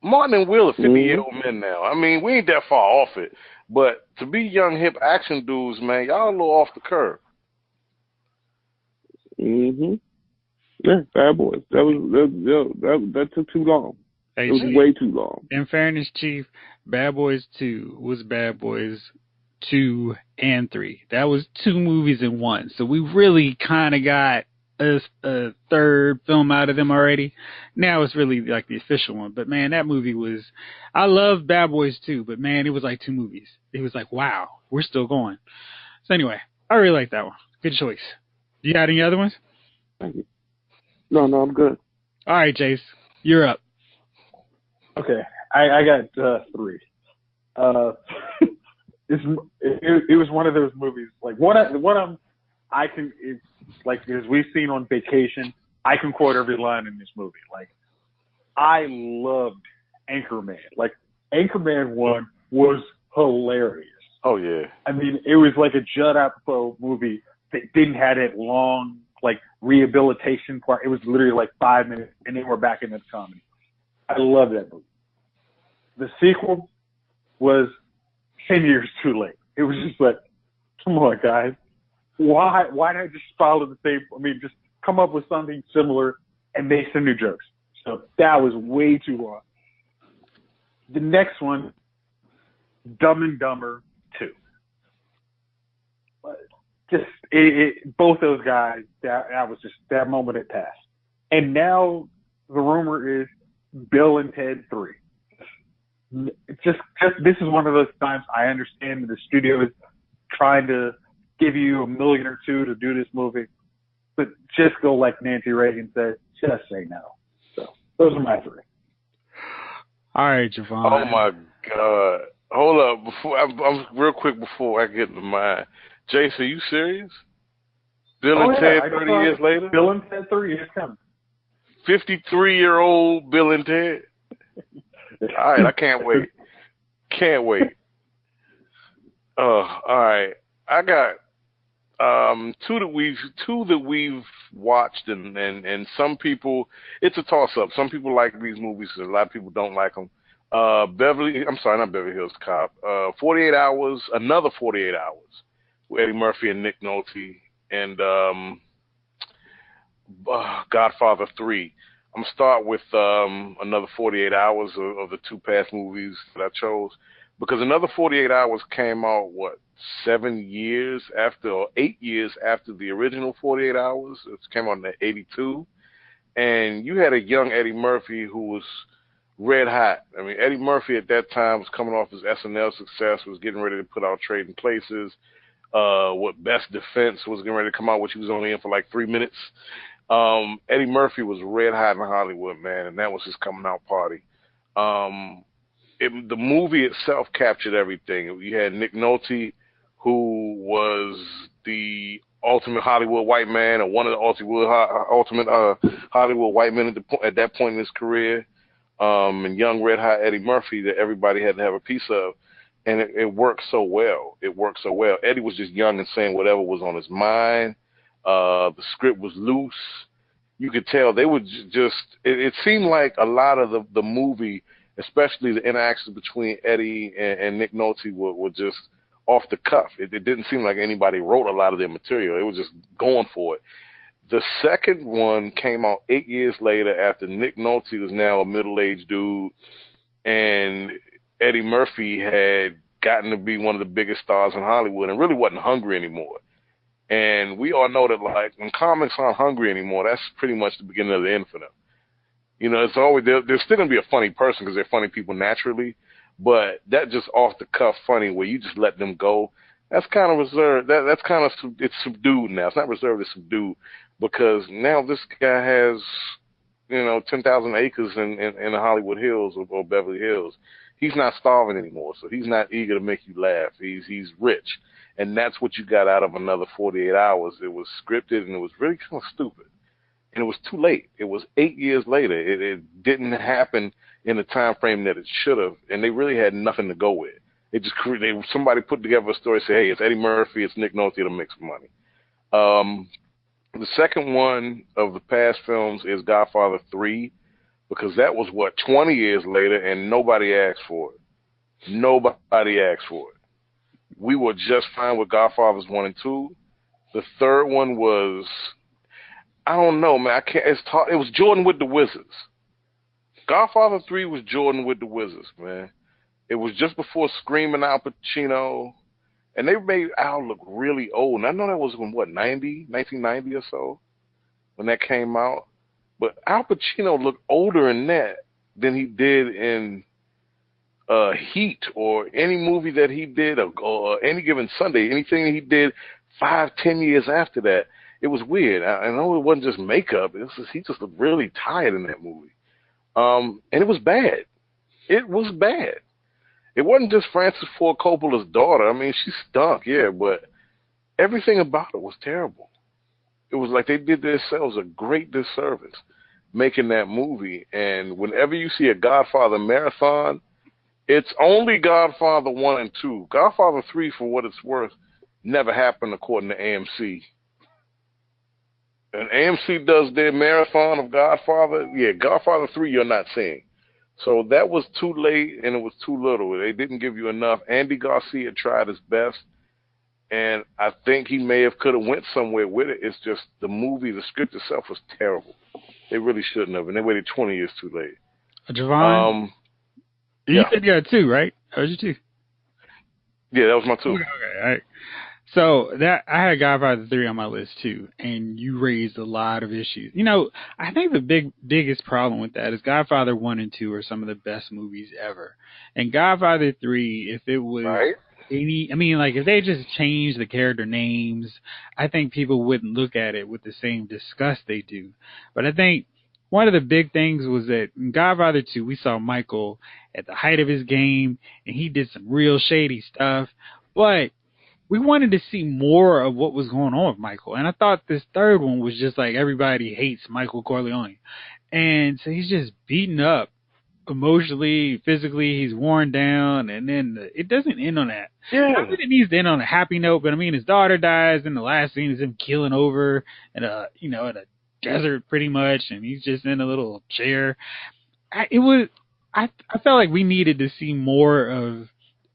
Martin and Will are 50-year-old men now. I mean, we ain't that far off it. But to be young, hip action dudes, man, y'all a little off the curve. Mm-hmm. Yeah, Bad Boys. That took too long. Hey, it was way too long. In fairness, Chief, Bad Boys 2 was Bad Boys 2 and 3. That was 2 movies in one. So we really kind of got a third film out of them already. Now it's really like the official one. But man, that movie was, I love Bad Boys 2, but man, it was like 2 movies. It was like, wow, we're still going. So anyway, I really like that one. Good choice. You got any other ones? Thank you. No, I'm good. All right, Jace, you're up. Okay, I got 3. It was one of those movies, like it's like, as we've seen on Vacation, I can quote every line in this movie. Like, I loved Anchorman. Like, Anchorman 1 was hilarious. Oh, yeah. I mean, it was like a Judd Apatow movie that didn't have that long, like, rehabilitation part. It was literally like 5 minutes, and then we're back in the comedy. I love that movie. The sequel was 10 years too late. It was just like, come on, guys. Why not just follow the same? I mean, just come up with something similar and make some new jokes. So that was way too long. The next one, Dumb and Dumber 2. Both those guys, that was just, that moment had passed. And now the rumor is Bill and Ted 3. Just this is one of those times I understand that the studio is trying to give you $1 million or $2 million to do this movie, but just go like Nancy Reagan said, just say no. So those are my 3. All right, Javon. Oh my God! Hold up, before I'm real quick before I get to mine. Jason, you serious? Bill and Ted 30 years later? Bill and Ted 3 is coming. 53-year-old Bill and Ted. All right, I can't wait. Can't wait. All right. I got two that we've watched, and some people, it's a toss up. Some people like these movies, a lot of people don't like them. Not Beverly Hills Cop. 48 Hours, another 48 Hours with Eddie Murphy and Nick Nolte, and Godfather 3. I'm gonna start with another 48 Hours of the 2 past movies that I chose, because another 48 Hours came out 7 years after, or 8 years after the original 48 Hours. It came out in '82, and you had a young Eddie Murphy who was red hot. I mean, Eddie Murphy at that time was coming off his SNL success, was getting ready to put out Trading Places. Best Defense was getting ready to come out, which he was only in for like 3 minutes. Eddie Murphy was red hot in Hollywood, man, and that was his coming out party. The movie itself captured everything. You had Nick Nolte, who was the ultimate Hollywood white man, or one of the ultimate Hollywood white men at that point in his career, and young red hot Eddie Murphy that everybody had to have a piece of. and it worked so well. It worked so well. Eddie was just young and saying whatever was on his mind. The script was loose. You could tell they were just. It seemed like a lot of the movie, especially the interactions between Eddie and Nick Nolte, were just off the cuff. It didn't seem like anybody wrote a lot of their material. It was just going for it. The second one came out 8 years later after Nick Nolte was now a middle-aged dude, and Eddie Murphy had gotten to be one of the biggest stars in Hollywood and really wasn't hungry anymore. And we all know that, like, when comics aren't hungry anymore, that's pretty much the beginning of the end for them. You know, it's always, they're still going to be a funny person because they're funny people naturally, but that just off-the-cuff funny where you just let them go, that's kind of reserved. That's kind of, it's subdued now. It's not reserved, it's subdued. Because now this guy has, 10,000 acres in the Hollywood Hills or Beverly Hills. He's not starving anymore, so he's not eager to make you laugh. He's rich, and that's what you got out of Another 48 Hours. It was scripted, and it was really kind of stupid, and it was too late. It was 8 years later. It didn't happen in the time frame that it should have, and they really had nothing to go with. It just somebody put together a story, say, hey, it's Eddie Murphy, it's Nick Nolte to make some money. The second one of the past films is Godfather 3, because that was, 20 years later, and nobody asked for it. Nobody asked for it. We were just fine with Godfathers 1 and 2. The third one was, I don't know, man. It was Jordan with the Wizards. Godfather 3 was Jordan with the Wizards, man. It was just before Screaming Al Pacino. And they made Al look really old. And I know that was in, 1990 or so, when that came out. But Al Pacino looked older in that than he did in Heat or any movie that he did, or Any Given Sunday, anything that he did 5-10 years after that. It was weird. I know it wasn't just makeup. He just looked really tired in that movie. And it was bad. It was bad. It wasn't just Francis Ford Coppola's daughter. I mean, she stunk, yeah, but everything about it was terrible. It was like they did themselves a great disservice making that movie. And whenever you see a Godfather marathon, it's only Godfather 1 and 2. Godfather 3, for what it's worth, never happened according to AMC. And AMC does their marathon of Godfather. Yeah, Godfather 3 you're not seeing. So that was too late, and it was too little. They didn't give you enough. Andy Garcia tried his best, and I think he could have went somewhere with it. It's just the movie, the script itself was terrible. They really shouldn't have, and they waited 20 years too late. Javon, you said you had 2, right? That was your 2. Yeah, that was my 2. Okay, all right. So I had Godfather 3 on my list too, and you raised a lot of issues. I think the biggest problem with that is Godfather 1 and 2 are some of the best movies ever. And Godfather 3, if it was if they just changed the character names, I think people wouldn't look at it with the same disgust they do. But I think one of the big things was that in Godfather 2, we saw Michael at the height of his game, and he did some real shady stuff, but we wanted to see more of what was going on with Michael. And I thought this third one was just like everybody hates Michael Corleone. And so he's just beaten up emotionally, physically, he's worn down, and then it doesn't end on that. Yeah. Not that it needs to end on a happy note, but I mean, his daughter dies, and the last scene is him keeling over in a desert pretty much, and he's just in a little chair. I felt like we needed to see more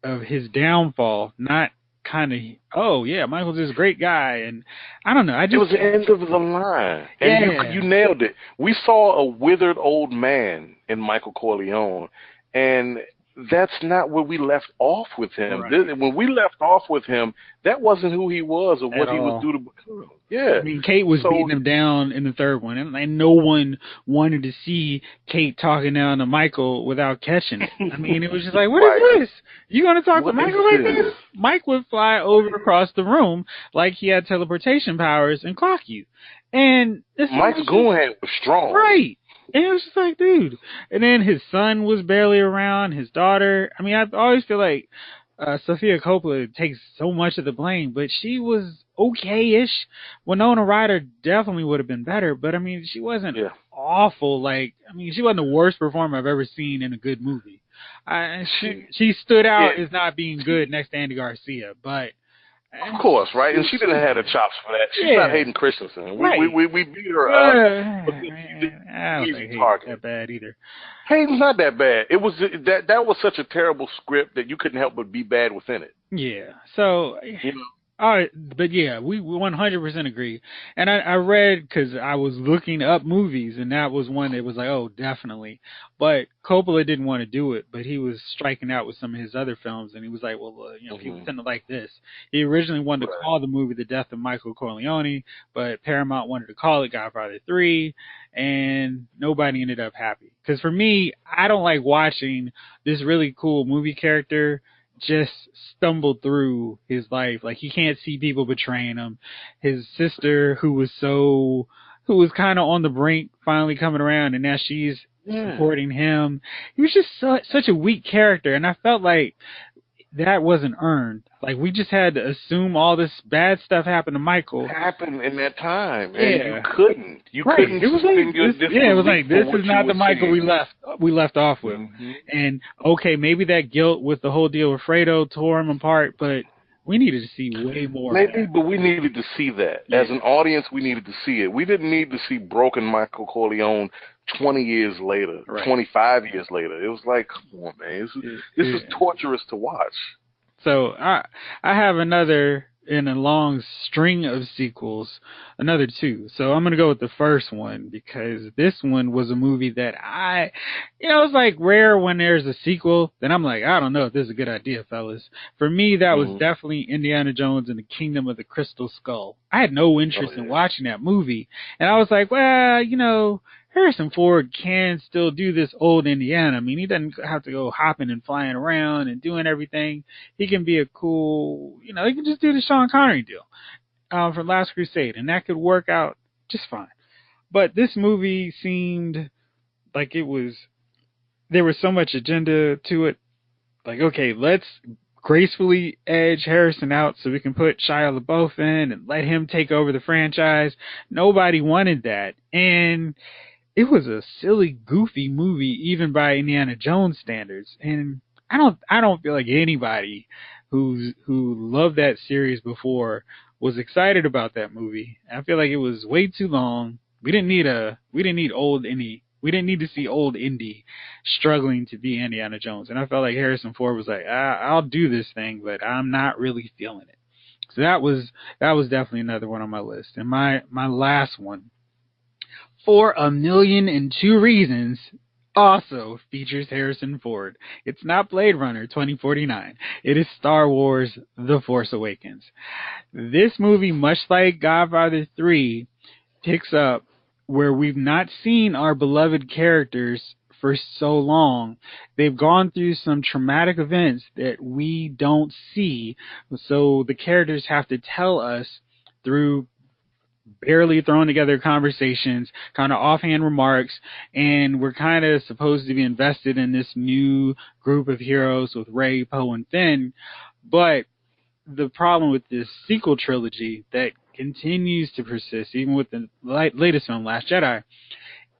of his downfall, not kind of, oh yeah, Michael's this great guy, and I don't know. It was the end of the line, and you nailed it. We saw a withered old man in Michael Corleone, and that's not where we left off with him. Right. When we left off with him, that wasn't who he was or what he would do to become. Yeah. I mean, Kate was beating him down in the third one, and no one wanted to see Kate talking down to Michael without catching it. I mean, it was just like, what is this? You going to talk to Michael like this? Mike would fly over across the room like he had teleportation powers and clock you. And Mike's goon was strong. Right. And it was just like, dude. And then his son was barely around, his daughter. I mean, I always feel like Sofia Coppola takes so much of the blame, but she was okay-ish. Winona Ryder definitely would have been better, but I mean, she wasn't awful. Like, I mean, she wasn't the worst performer I've ever seen in a good movie. She stood out as not being good next to Andy Garcia, but of course, right? And she didn't have the chops for that. She's not Hayden Christensen. We beat her up. But I don't think Hayden's that bad either. Hayden's not that bad. It was that was such a terrible script that you couldn't help but be bad within it. Yeah. So, all right, but yeah, we 100% agree. And I read, because I was looking up movies, and that was one that was like, oh, definitely. But Coppola didn't want to do it, but he was striking out with some of his other films, and he was like, well, people tend to like this. He originally wanted to call the movie The Death of Michael Corleone, but Paramount wanted to call it Godfather 3, and nobody ended up happy. Because for me, I don't like watching this really cool movie character just stumbled through his life. Like, he can't see people betraying him. His sister, who was kind of on the brink, finally coming around, and now she's supporting him. He was just such a weak character, and I felt like that wasn't earned. Like, we just had to assume all this bad stuff happened to Michael. Happened in that time, and you couldn't. You couldn't. It was like this is not the Michael we left off with. And okay, maybe that guilt with the whole deal with Fredo tore him apart, but we needed to see way more. Maybe, but we needed to see that as an audience. We needed to see it. We didn't need to see broken Michael Corleone 20 years later, 25 years later. It was like, come on, man, this is torturous to watch. So I have another in a long string of sequels, another two. So I'm going to go with the first one, because this one was a movie that it's like rare when there's a sequel, then I'm like, I don't know if this is a good idea, fellas. For me, that was definitely Indiana Jones and the Kingdom of the Crystal Skull. I had no interest in watching that movie, and I was like, well, Harrison Ford can still do this old Indiana. I mean, he doesn't have to go hopping and flying around and doing everything. He can be a cool, he can just do the Sean Connery deal from Last Crusade, and that could work out just fine. But this movie seemed like there was so much agenda to it. Like, okay, let's gracefully edge Harrison out so we can put Shia LaBeouf in and let him take over the franchise. Nobody wanted that. And it was a silly, goofy movie, even by Indiana Jones standards. And I don't feel like anybody who loved that series before was excited about that movie. I feel like it was way too long. We didn't need to see old Indy struggling to be Indiana Jones. And I felt like Harrison Ford was like, I'll do this thing, but I'm not really feeling it. So that was definitely another one on my list. And my last one, For a Million and Two Reasons, also features Harrison Ford. It's not Blade Runner 2049. It is Star Wars The Force Awakens. This movie, much like Godfather 3, picks up where we've not seen our beloved characters for so long. They've gone through some traumatic events that we don't see, so the characters have to tell us through barely thrown together conversations, kind of offhand remarks, and we're kind of supposed to be invested in this new group of heroes with Rey, Poe, and Finn. But the problem with this sequel trilogy that continues to persist, even with the latest film, Last Jedi,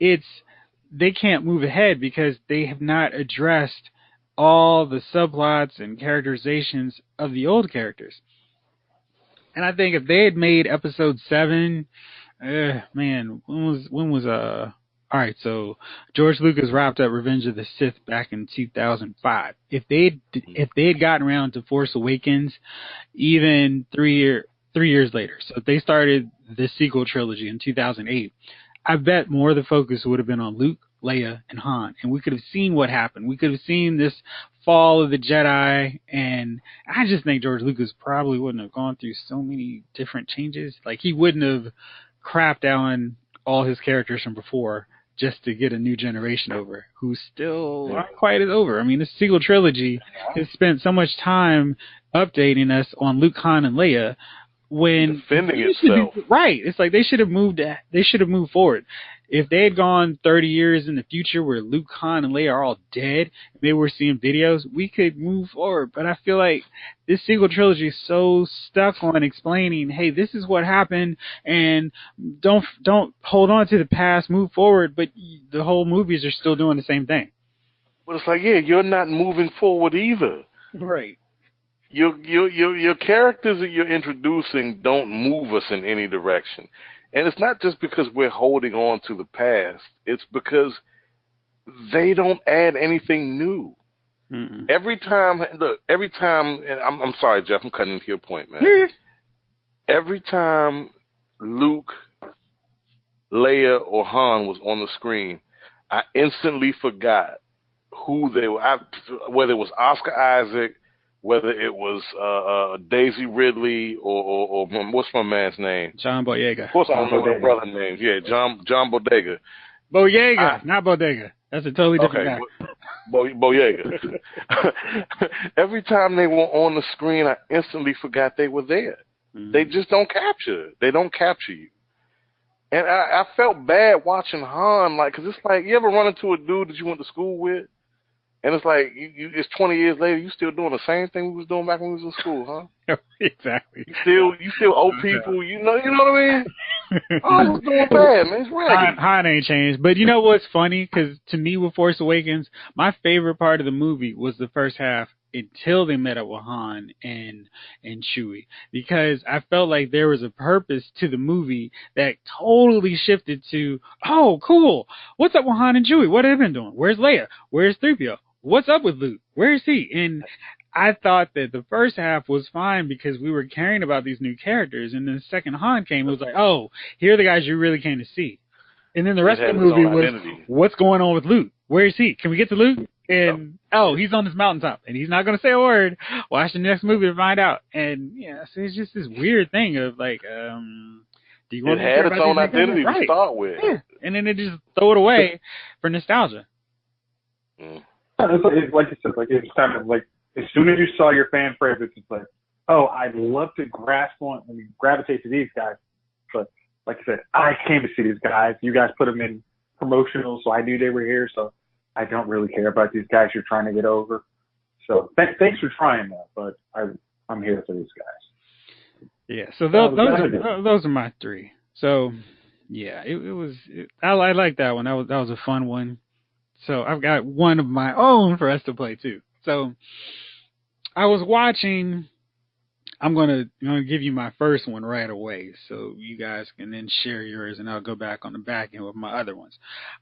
they can't move ahead because they have not addressed all the subplots and characterizations of the old characters. And I think if they had made episode 7, when was all right, so George Lucas wrapped up Revenge of the Sith back in 2005. If they had gotten around to Force Awakens even 3 years later, so if they started the sequel trilogy in 2008, I bet more of the focus would have been on Luke, Leia, and Han, and we could have seen what happened. We could have seen this fall of the Jedi, and I just think George Lucas probably wouldn't have gone through so many different changes. Like, he wouldn't have crapped on all his characters from before just to get a new generation over, who still aren't quite as over. I mean, this sequel trilogy has spent so much time updating us on Luke, Han, and Leia, when defending itself. Right. It's like they should have moved forward. if they had gone 30 years in the future where Luke, Han, and Leia are all dead, maybe we're seeing videos, we could move forward. But I feel like this sequel trilogy is so stuck on explaining, hey, this is what happened, and don't hold on to the past, move forward. But the whole movies are still doing the same thing. But it's like, yeah, you're not moving forward either. Right. Your characters that you're introducing don't move us in any direction. And it's not just because we're holding on to the past. It's because they don't add anything new. Mm-mm. Every time, and I'm sorry, Jeff, I'm cutting into your point, man. Every time Luke, Leia, or Han was on the screen, I instantly forgot who they were. Whether it was Oscar Isaac, whether it was Daisy Ridley, or what's my man's name? John Boyega. Of course, I don't know their brother names. Yeah, John Bodega. Boyega, not Bodega. That's a totally different guy. Boyega. Every time they were on the screen, I instantly forgot they were there. Mm-hmm. They just don't capture. They don't capture you. And I felt bad watching Han, like, because it's like, you ever run into a dude that you went to school with? And it's like, it's 20 years later, you still doing the same thing we was doing back when we was in school, huh? Exactly. You still old people, you know what I mean? I was doing bad, man. It's right. Han ain't changed. But you know what's funny? Because to me, with Force Awakens, my favorite part of the movie was the first half until they met up with Han and Chewie. Because I felt like there was a purpose to the movie that totally shifted to, oh, cool. What's up with Han and Chewie? What have they been doing? Where's Leia? Where's 3PO? What's up with Luke? Where is he? And I thought that the first half was fine because we were caring about these new characters. And then the second Han came, it was like, oh, here are the guys you really came to see. And then the rest of the movie was, what's going on with Luke? Where is he? Can we get to Luke? And, oh, he's on this mountaintop. And he's not going to say a word. Watch the next movie to find out. And, yeah, so it's just this weird thing of, like, do you want to had its own identity to start with. Yeah. And then they just throw it away for nostalgia. Mm. It's like you said, like it's kind of like as soon as you saw your fan favorites, it's like, oh, I'd love to gravitate to these guys, but like I said, I came to see these guys. You guys put them in promotional, so I knew they were here. So I don't really care about these guys you're trying to get over. So thanks for trying that, but I'm here for these guys. Yeah. So those are my three. So yeah, it was. I like that one. That was a fun one. So I've got one of my own for us to play too. So I was watching. I'm gonna give you my first one right away, so you guys can then share yours, and I'll go back on the back end with my other ones.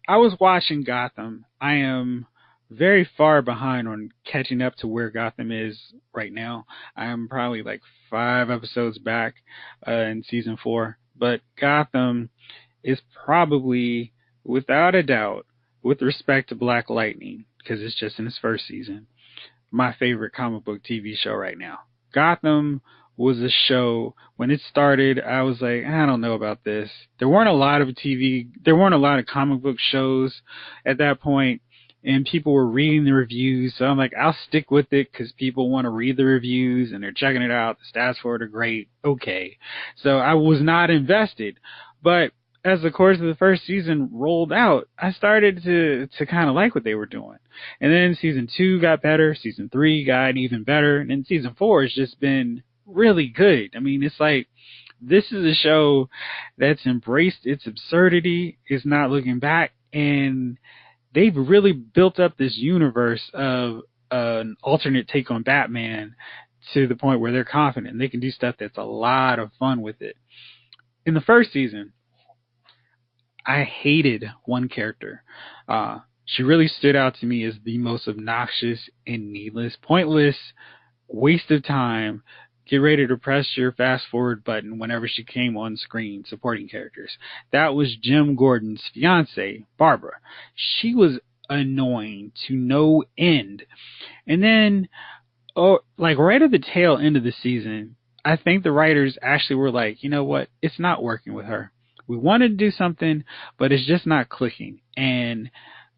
I was watching Gotham. I am very far behind on catching up to where Gotham is right now. I am probably like 5 episodes back in season 4, but Gotham is probably, without a doubt, with respect to Black Lightning, because it's just in its first season, my favorite comic book TV show right now. Gotham was a show, when it started, I was like, I don't know about this. There weren't a lot of comic book shows at that point, and people were reading the reviews, so I'm like, I'll stick with it because people want to read the reviews, and they're checking it out, the stats for it are great, okay. So I was not invested, but as the course of the first season rolled out, I started to kind of like what they were doing. And then season 2 got better, season 3 got even better, and then season 4 has just been really good. I mean, it's like, this is a show that's embraced its absurdity, is not looking back, and they've really built up this universe of an alternate take on Batman to the point where they're confident. They can do stuff that's a lot of fun with it. In the first season, I hated one character. She really stood out to me as the most obnoxious and needless, pointless, waste of time. Get ready to press your fast forward button whenever she came on screen supporting characters. That was Jim Gordon's fiance, Barbara. She was annoying to no end. And then, like right at the tail end of the season, I think the writers actually were like, you know what? It's not working with her. We wanted to do something, but it's just not clicking. And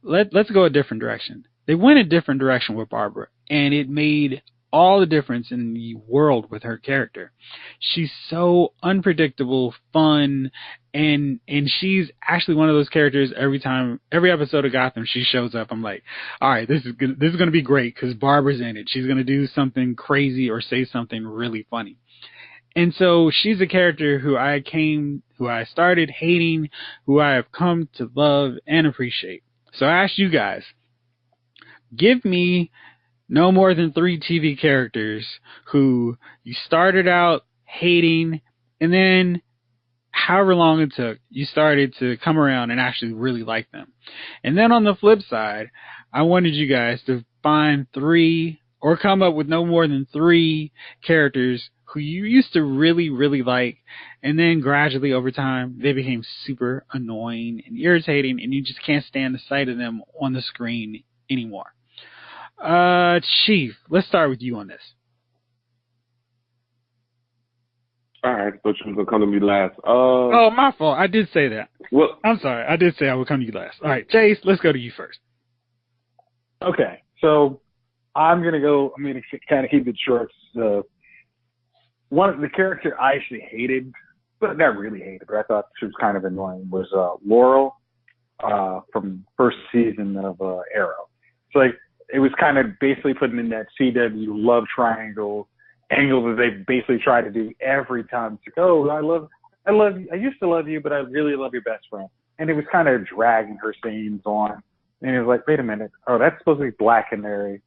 let's go a different direction. They went a different direction with Barbara, and it made all the difference in the world with her character. She's so unpredictable, fun, and she's actually one of those characters. Every episode of Gotham, she shows up. I'm like, all right, this is gonna be great because Barbara's in it. She's gonna do something crazy or say something really funny. And so she's a character who I started hating, who I have come to love and appreciate. So I ask you guys, give me no more than 3 TV characters who you started out hating, and then however long it took, you started to come around and actually really like them. And then on the flip side, I wanted you guys to find 3 or come up with no more than 3 characters who you used to really, really like, and then gradually over time, they became super annoying and irritating, and you just can't stand the sight of them on the screen anymore. Chief, let's start with you on this. All right, so you was gonna come to me last. Oh, my fault. I did say that. Well, I'm sorry. I did say I would come to you last. All right, Chase, let's go to you first. Okay, so I'm gonna kind of keep it short. One of the character I actually hated, but not really hated, but I thought she was kind of annoying, was Laurel from first season of Arrow. It's like it was kind of basically putting in that CW love triangle angle that they basically try to do every time. It's like, oh, I used to love you, but I really love your best friend. And it was kind of dragging her scenes on. And it was like, wait a minute. Oh, that's supposed to be Black Canary.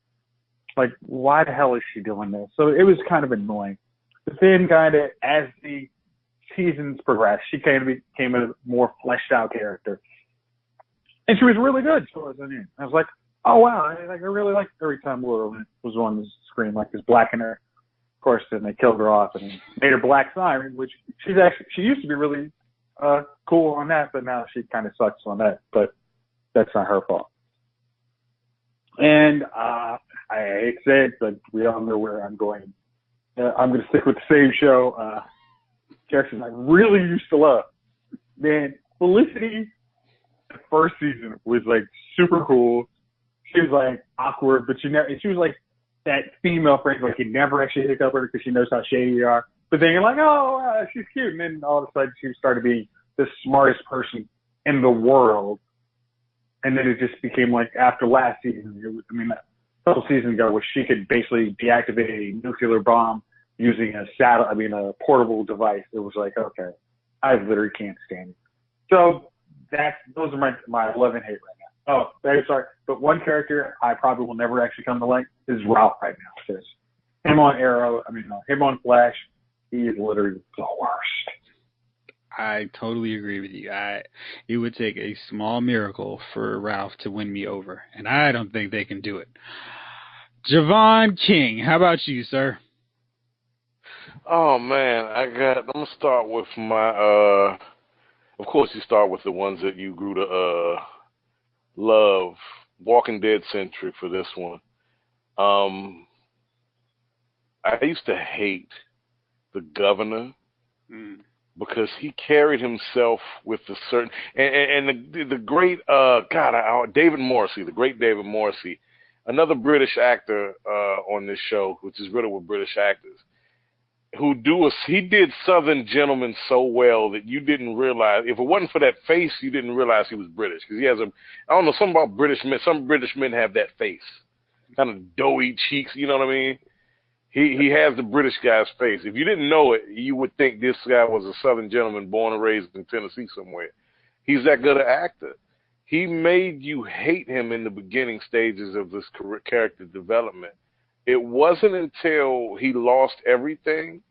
Like, why the hell is she doing this? So it was kind of annoying. But then kind of as the seasons progressed, she became a more fleshed out character. And she was really good. So I was like, oh, wow. I really liked every time Laura was on the screen, like this Black Canary. Of course, then they killed her off and made her Black Siren, which she used to be really cool on that, but now she kind of sucks on that. But that's not her fault. And I hate to say it, but we all know where I'm going. I'm going to stick with the same show. Characters I really used to love. Man, Felicity, the first season was like super cool. She was like awkward, but she was like that female friend, like you never actually hiccup her because she knows how shady you are. But then you're like, oh, she's cute. And then all of a sudden she started being the smartest person in the world. And then it just became like after last season, a couple seasons ago, where she could basically deactivate a nuclear bomb using a portable device. It was like, okay, I literally can't stand it. So those are my love and hate right now. Oh, very sorry. But one character I probably will never actually come to like is Ralph right now. Because him on Arrow, him on Flash, he is literally the worst. I totally agree with you. It would take a small miracle for Ralph to win me over, and I don't think they can do it. Javon King, how about you, sir? Oh man, I'm gonna start with my of course you start with the ones that you grew to love. Walking Dead centric for this one. I used to hate the governor. Because he carried himself with a certain and the great David Morrissey, the great David Morrissey, another British actor on this show, which is riddled with British actors, he did Southern Gentleman so well that you didn't realize, if it wasn't for that face, you didn't realize he was British, because he has I don't know, something about British men. Some British men have that face, kind of doughy cheeks. You know what I mean? He has the British guy's face. If you didn't know it, you would think this guy was a Southern gentleman born and raised in Tennessee somewhere. He's that good an actor. He made you hate him in the beginning stages of this character development. It wasn't until he lost everything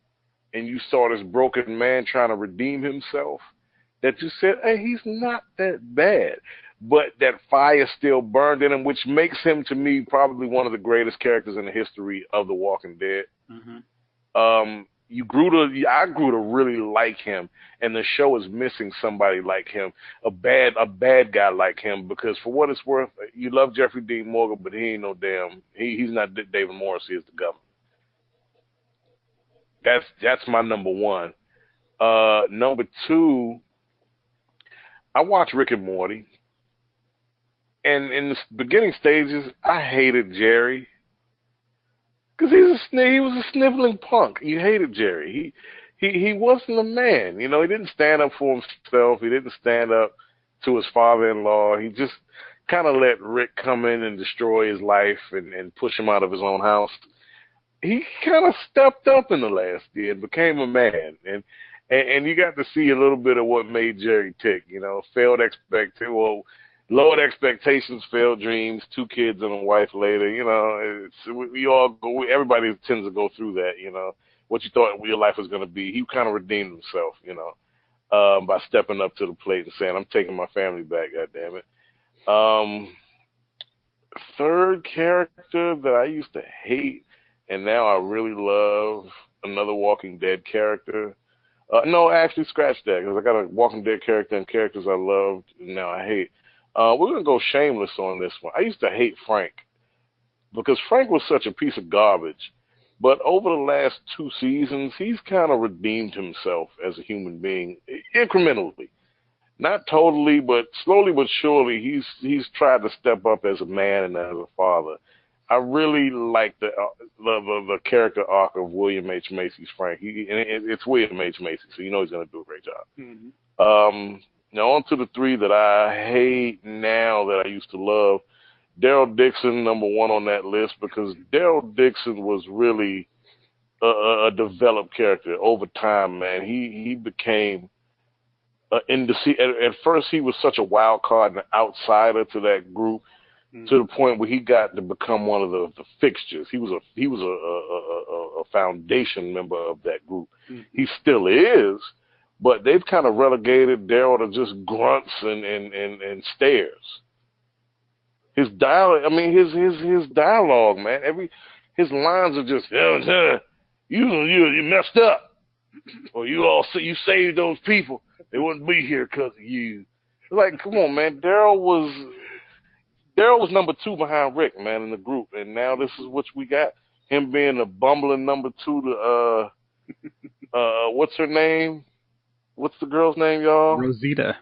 and you saw this broken man trying to redeem himself that you said, hey, he's not that bad. But that fire still burned in him, which makes him, to me, probably one of the greatest characters in the history of The Walking Dead. Mm-hmm. I grew to really like him, and the show is missing somebody like him, a bad guy like him, because for what it's worth, you love Jeffrey Dean Morgan, but he ain't no damn, he's not David Morrissey as the governor. That's my number one. Number two, I watch Rick and Morty. And in the beginning stages, I hated Jerry. Because he was a sniveling punk. You hated Jerry. He wasn't a man. You know, he didn't stand up for himself. He didn't stand up to his father-in-law. He just kind of let Rick come in and destroy his life and push him out of his own house. He kind of stepped up in the last year and became a man. And you got to see a little bit of what made Jerry tick. You know, lowered expectations, failed dreams, 2 kids and a wife later. You know, everybody tends to go through that. You know, what you thought your life was going to be. He kind of redeemed himself. You know, by stepping up to the plate and saying, "I'm taking my family back. God damn it." Third character that I used to hate, and now I really love, another Walking Dead character. No, actually, scratch that, because I got a Walking Dead character and characters I loved, and now I hate. We're going to go shameless on this one. I used to hate Frank, because Frank was such a piece of garbage. But over the last 2 seasons, he's kind of redeemed himself as a human being, incrementally. Not totally, but slowly but surely, he's tried to step up as a man and as a father. I really like the character arc of William H. Macy's Frank. It's William H. Macy, so you know he's going to do a great job. Mm-hmm. Now on to the 3 that I hate now that I used to love. Daryl Dixon, number 1 on that list, because Daryl Dixon was really a developed character over time. Man, he became at first he was such a wild card and an outsider to that group. To the point where he got to become one of the fixtures. He was a foundation member of that group. Mm-hmm. He still is, but they've kind of relegated Daryl to just grunts and stares. His dialogue, his dialogue, man. His lines are just you messed up, or you saved those people. They wouldn't be here because of you. Like, come on, man. Daryl was number 2 behind Rick, man, in the group, and now this is what we got. Him being a bumbling number 2 to what's her name? What's the girl's name, y'all? Rosita,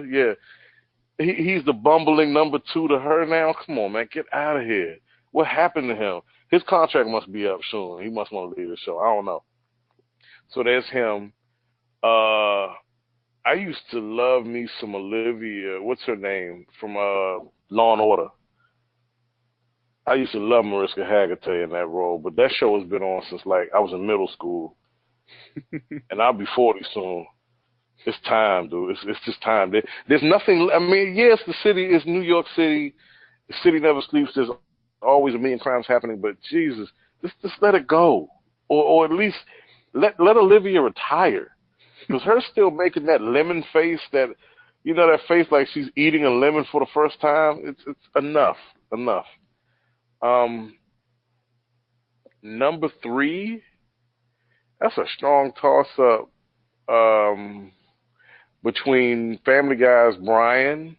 yeah. He's the bumbling number 2 to her now. Come on, man, get out of here. What happened to him? His contract must be up soon. He must want to leave the show. I don't know. So there's him. I used to love me some Olivia, what's her name, from Law and Order. I used to love Mariska Hargitay in that role, but that show has been on since, like, I was in middle school. And I'll be 40 soon. It's time, dude. It's just time. There's nothing, yes, the city is New York City. The city never sleeps. There's always a million crimes happening, but Jesus, just let it go. Or at least let Olivia retire. Because her still making that lemon face, that face like she's eating a lemon for the first time. It's enough. Number 3, that's a strong toss-up between Family Guy's Brian.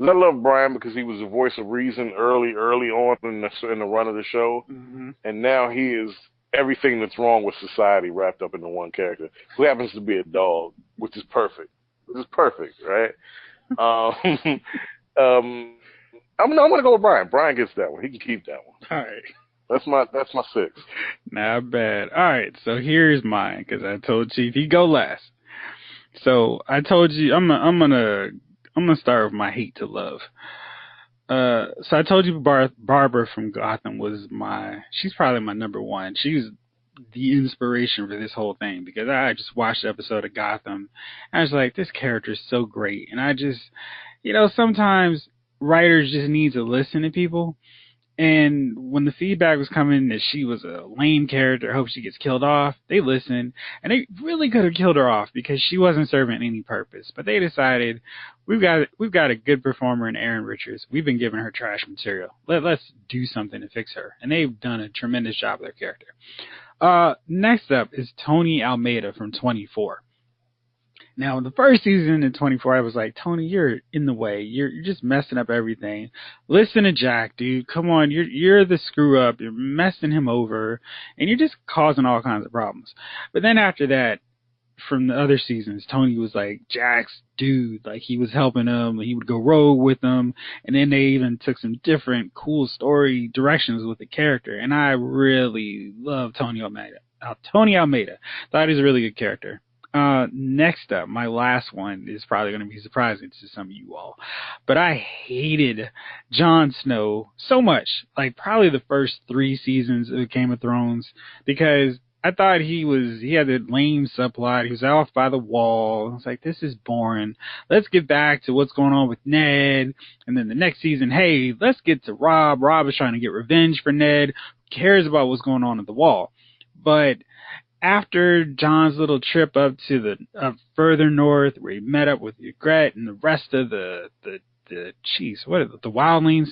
I love Brian because he was the voice of reason early on in the run of the show. Mm-hmm. And now he is everything that's wrong with society wrapped up into one character, who happens to be a dog, which is perfect. Right? I'm going to go with Brian. Brian gets that one. He can keep that one. All right. That's my 6. Not bad. All right, so here's mine, because I told Chief he'd go last. So I told you I'm gonna start with my hate to love. So I told you Barbara from Gotham she's probably my number 1. She's the inspiration for this whole thing, because I just watched the episode of Gotham and I was like, this character is so great. And I just, sometimes writers just need to listen to people. And when the feedback was coming that she was a lame character, I hope she gets killed off, they listened, and they really could have killed her off because she wasn't serving any purpose. But they decided, we've got a good performer in Erin Richards. We've been giving her trash material. Let's do something to fix her. And they've done a tremendous job with their character. Next up is Tony Almeida from 24. Now, in the first season in 24, I was like, Tony, you're in the way. You're just messing up everything. Listen to Jack, dude. Come on, you're the screw up. You're messing him over, and you're just causing all kinds of problems. But then after that, from the other seasons, Tony was like Jack's dude. Like, he was helping him. He would go rogue with him. And then they even took some different cool story directions with the character. And I really love Tony Almeida. Tony Almeida. Thought he's a really good character. Next up, my last one is probably going to be surprising to some of you all, but I hated Jon Snow so much, like probably the first 3 seasons of Game of Thrones, because I thought he had a lame subplot. He was off by the wall. I was like, this is boring. Let's get back to what's going on with Ned. And then the next season, hey, let's get to Robb. Robb is trying to get revenge for Ned. Who cares about what's going on at the wall? But after John's little trip up to the further north, where he met up with Ygritte and the rest of the wildlings,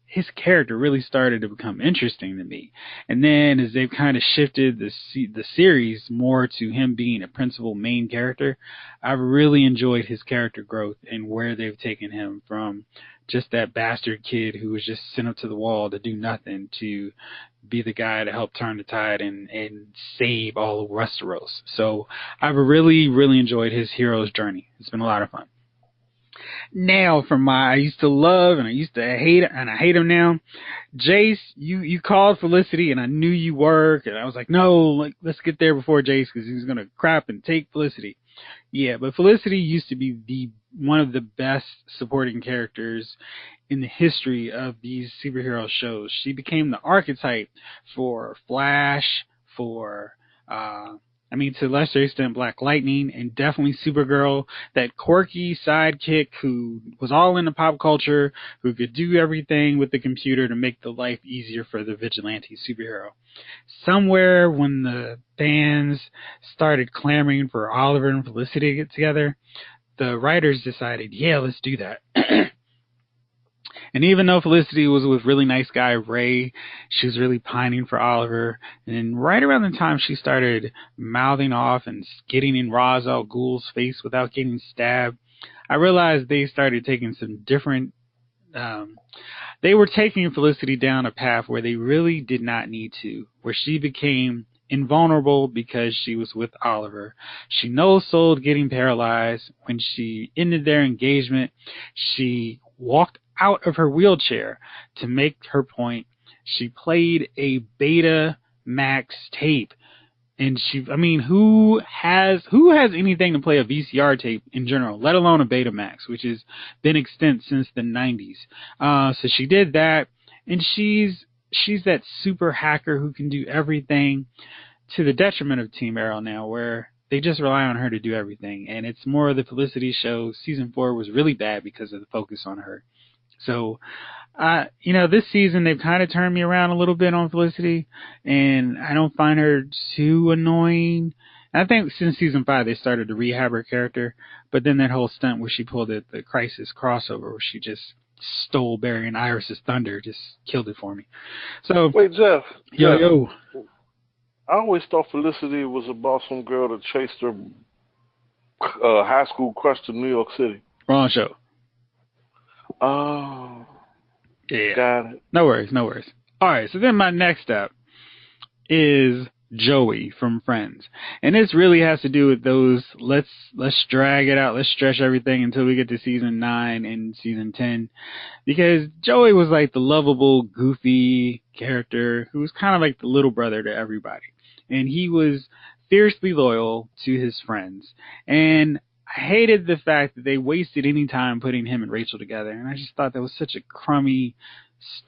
his character really started to become interesting to me. And then as they've kind of shifted the series more to him being a principal main character, I've really enjoyed his character growth and where they've taken him from just that bastard kid who was just sent up to the wall to do nothing to be the guy to help turn the tide and save all of Westeros. So I've really, really enjoyed his hero's journey. It's been a lot of fun. Now, I used to love and I used to hate, and I hate him now. Jace, you called Felicity, and I knew you were, and I was like, no, let's get there before Jace, because he's gonna crap and take Felicity. Yeah, but Felicity used to be one of the best supporting characters in the history of these superhero shows. She became the archetype for Flash, for to a lesser extent, Black Lightning, and definitely Supergirl, that quirky sidekick who was all into pop culture, who could do everything with the computer to make the life easier for the vigilante superhero. Somewhere when the fans started clamoring for Oliver and Felicity to get together, the writers decided, yeah, let's do that. And even though Felicity was with really nice guy Ray, she was really pining for Oliver. And then right around the time she started mouthing off and getting in Ra's al Ghul's face without getting stabbed, I realized they started taking some different... they were taking Felicity down a path where they really did not need to, where she became invulnerable because she was with Oliver. She no-sold getting paralyzed. When she ended their engagement, she walked out of her wheelchair to make her point. She played a Betamax tape, and who has anything to play a VCR tape in general, let alone a Betamax, which has been extant since the 90s. So she did that, and she's that super hacker who can do everything, to the detriment of Team Arrow now, where they just rely on her to do everything. And it's more of the Felicity show. Season 4 was really bad because of the focus on her. So, this season they've kind of turned me around a little bit on Felicity, and I don't find her too annoying. And I think since season 5 they started to rehab her character, but then that whole stunt where she pulled the Crisis crossover, where she just stole Barry and Iris's thunder, just killed it for me. So wait, Jeff. Yo. I always thought Felicity was about some girl that chased her high school crush to New York City. Wrong show. Oh. Yeah. Got it. No worries. All right, so then my next up is Joey from Friends. And this really has to do with those, let's drag it out, let's stretch everything until we get to season 9 and season 10. Because Joey was like the lovable, goofy character who was kind of like the little brother to everybody. And he was fiercely loyal to his friends. And I hated the fact that they wasted any time putting him and Rachel together. And I just thought that was such a crummy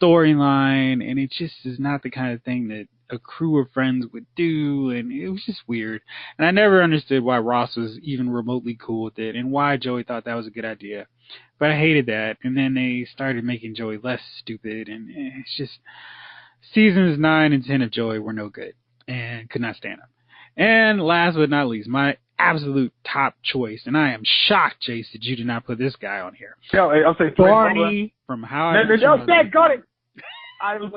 storyline, and it just is not the kind of thing that a crew of friends would do, and it was just weird. And I never understood why Ross was even remotely cool with it, and why Joey thought that was a good idea. But I hated that, and then they started making Joey less stupid, and it's just... Seasons 9 and 10 of Joey were no good, and could not stand him. And last but not least, my absolute top choice, and I am shocked, Jace, that you did not put this guy on here. No, I'll say Barney from How I Met Your Mother. Got it. I was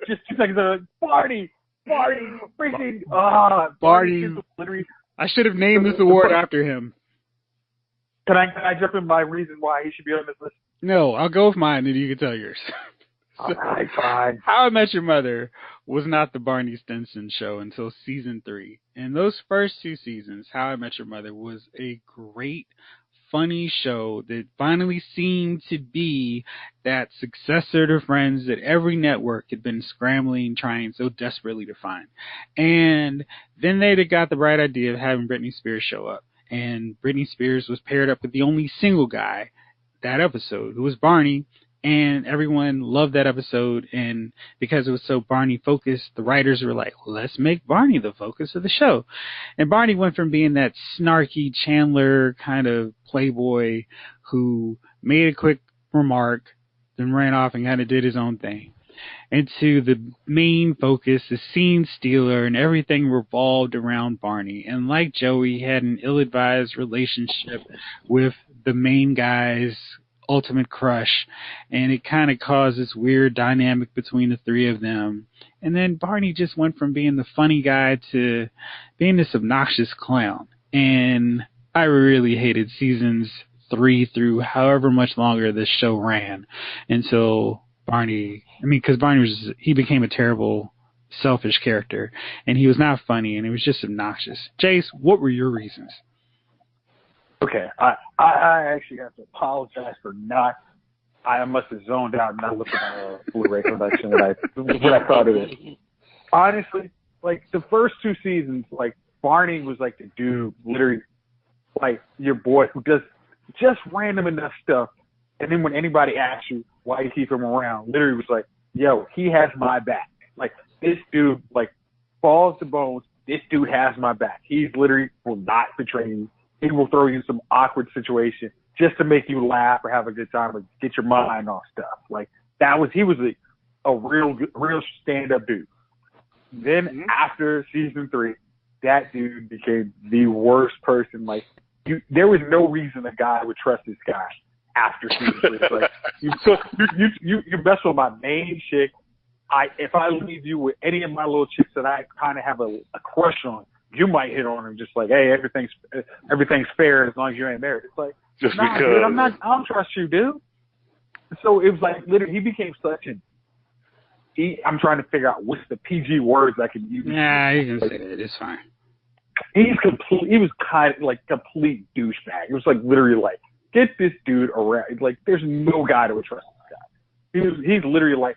just 2 seconds ago. Barney, freaking, Barney. Literally, I should have named this award after him. Can I jump in my reason why he should be on this list? No, I'll go with mine, and you can tell yours. All right, fine. How I Met Your Mother was not the Barney Stinson show until season 3. And those first 2 seasons, How I Met Your Mother was a great, funny show that finally seemed to be that successor to Friends that every network had been scrambling, trying so desperately to find. And then they got the bright idea of having Britney Spears show up. And Britney Spears was paired up with the only single guy that episode, who was Barney. And everyone loved that episode, and because it was so Barney focused, the writers were like, well, let's make Barney the focus of the show. And Barney went from being that snarky Chandler kind of playboy who made a quick remark, then ran off and kind of did his own thing, into the main focus, the scene stealer, and everything revolved around Barney. And like Joey, he had an ill-advised relationship with the main guy's ultimate crush, and it kind of caused this weird dynamic between the three of them. And then Barney just went from being the funny guy to being this obnoxious clown. And I really hated seasons 3 through however much longer this show ran until Barney, because Barney he became a terrible, selfish character, and he was not funny, and it was just obnoxious. Jace, what were your reasons? Okay, I actually have to apologize for not. I must have zoned out and not looked at my Blu-ray collection when I thought of it. Honestly, like the first 2 seasons, like Barney was like the dude, literally, like your boy who does just random enough stuff, and then when anybody asks you why you keep him around, literally was like, yo, he has my back. Like this dude, like balls to bones. This dude has my back. He's literally will not betray you. He will throw you in some awkward situation just to make you laugh or have a good time or get your mind off stuff. Like he was a real stand-up dude. Then after season 3, that dude became the worst person. Like there was no reason a guy would trust this guy after season 3. Like you mess with my main chick. If I leave you with any of my little chicks that I kind of have a crush on, you might hit on him just like, hey, everything's fair as long as you ain't married. It's like, just nah, because dude, I don't trust you, dude. So it was like literally he became such I'm trying to figure out what's the PG words I can use. Nah, you can say it. It's fine. He was kind of like complete douchebag. It was like literally like, get this dude around. Like there's no guy that would trust this guy. He's literally like,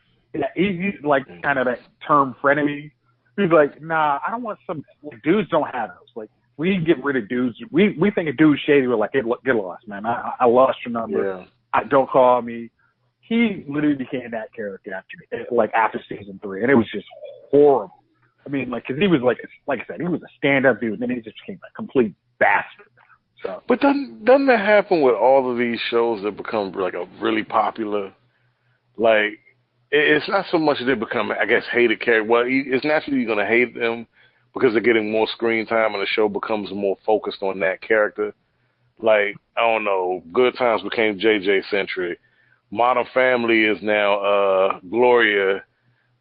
he's like kind of that term frenemy. He's like, nah, I don't want some dudes don't have those. Like we can get rid of dudes. We think a dude's shady. We're like, hey, get lost, man. I lost your number. Yeah. Don't call me. He literally became that character after season 3, and it was just horrible. I mean, like, cause he was like I said, he was a stand-up dude, and then he just became a complete bastard. So, but doesn't that happen with all of these shows that become like a really popular? Like, it's not so much that they become, I guess, hated character. Well, it's naturally you're going to hate them because they're getting more screen time and the show becomes more focused on that character. Like, I don't know, Good Times became JJ centric. Modern Family is now Gloria.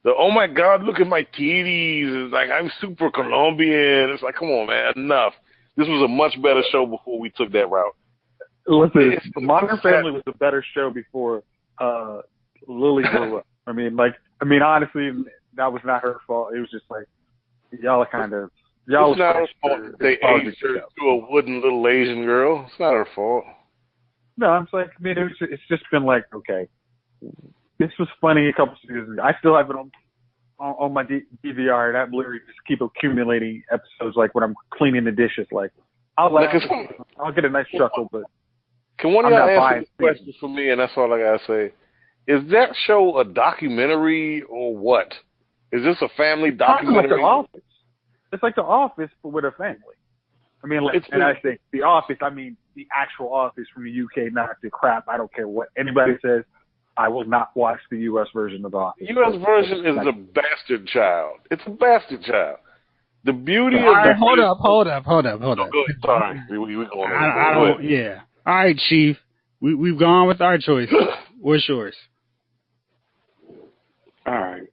Oh my God, look at my titties. It's like, I'm super Colombian. It's like, come on, man, enough. This was a much better show before we took that route. Listen, Modern Family was a better show before Lily grew up. I mean, honestly, that was not her fault. It was just like, y'all are kind of, y'all. It's not her fault that they aged her to a wooden little Asian girl. It's not her fault. No, I'm like, I mean, it's just been like, okay, this was funny a couple seasons ago. I still have it on my DVR, and I literally just keep accumulating episodes. Like when I'm cleaning the dishes, like I'll get a nice chuckle, but can one of y'all answer this question for me? And that's all I gotta say. Is that show a documentary or what? Is this a family documentary? It's like The Office, but with a family. I mean, I say The Office, I mean the actual Office from the UK, not the crap. I don't care what anybody says. I will not watch the U.S. version of The Office. The U.S. version is a bastard child. It's a bastard child. The beauty of the... Hold up. Go ahead. Sorry. We going on. Yeah. All right, Chief. We've gone with our choice. What's yours? All right.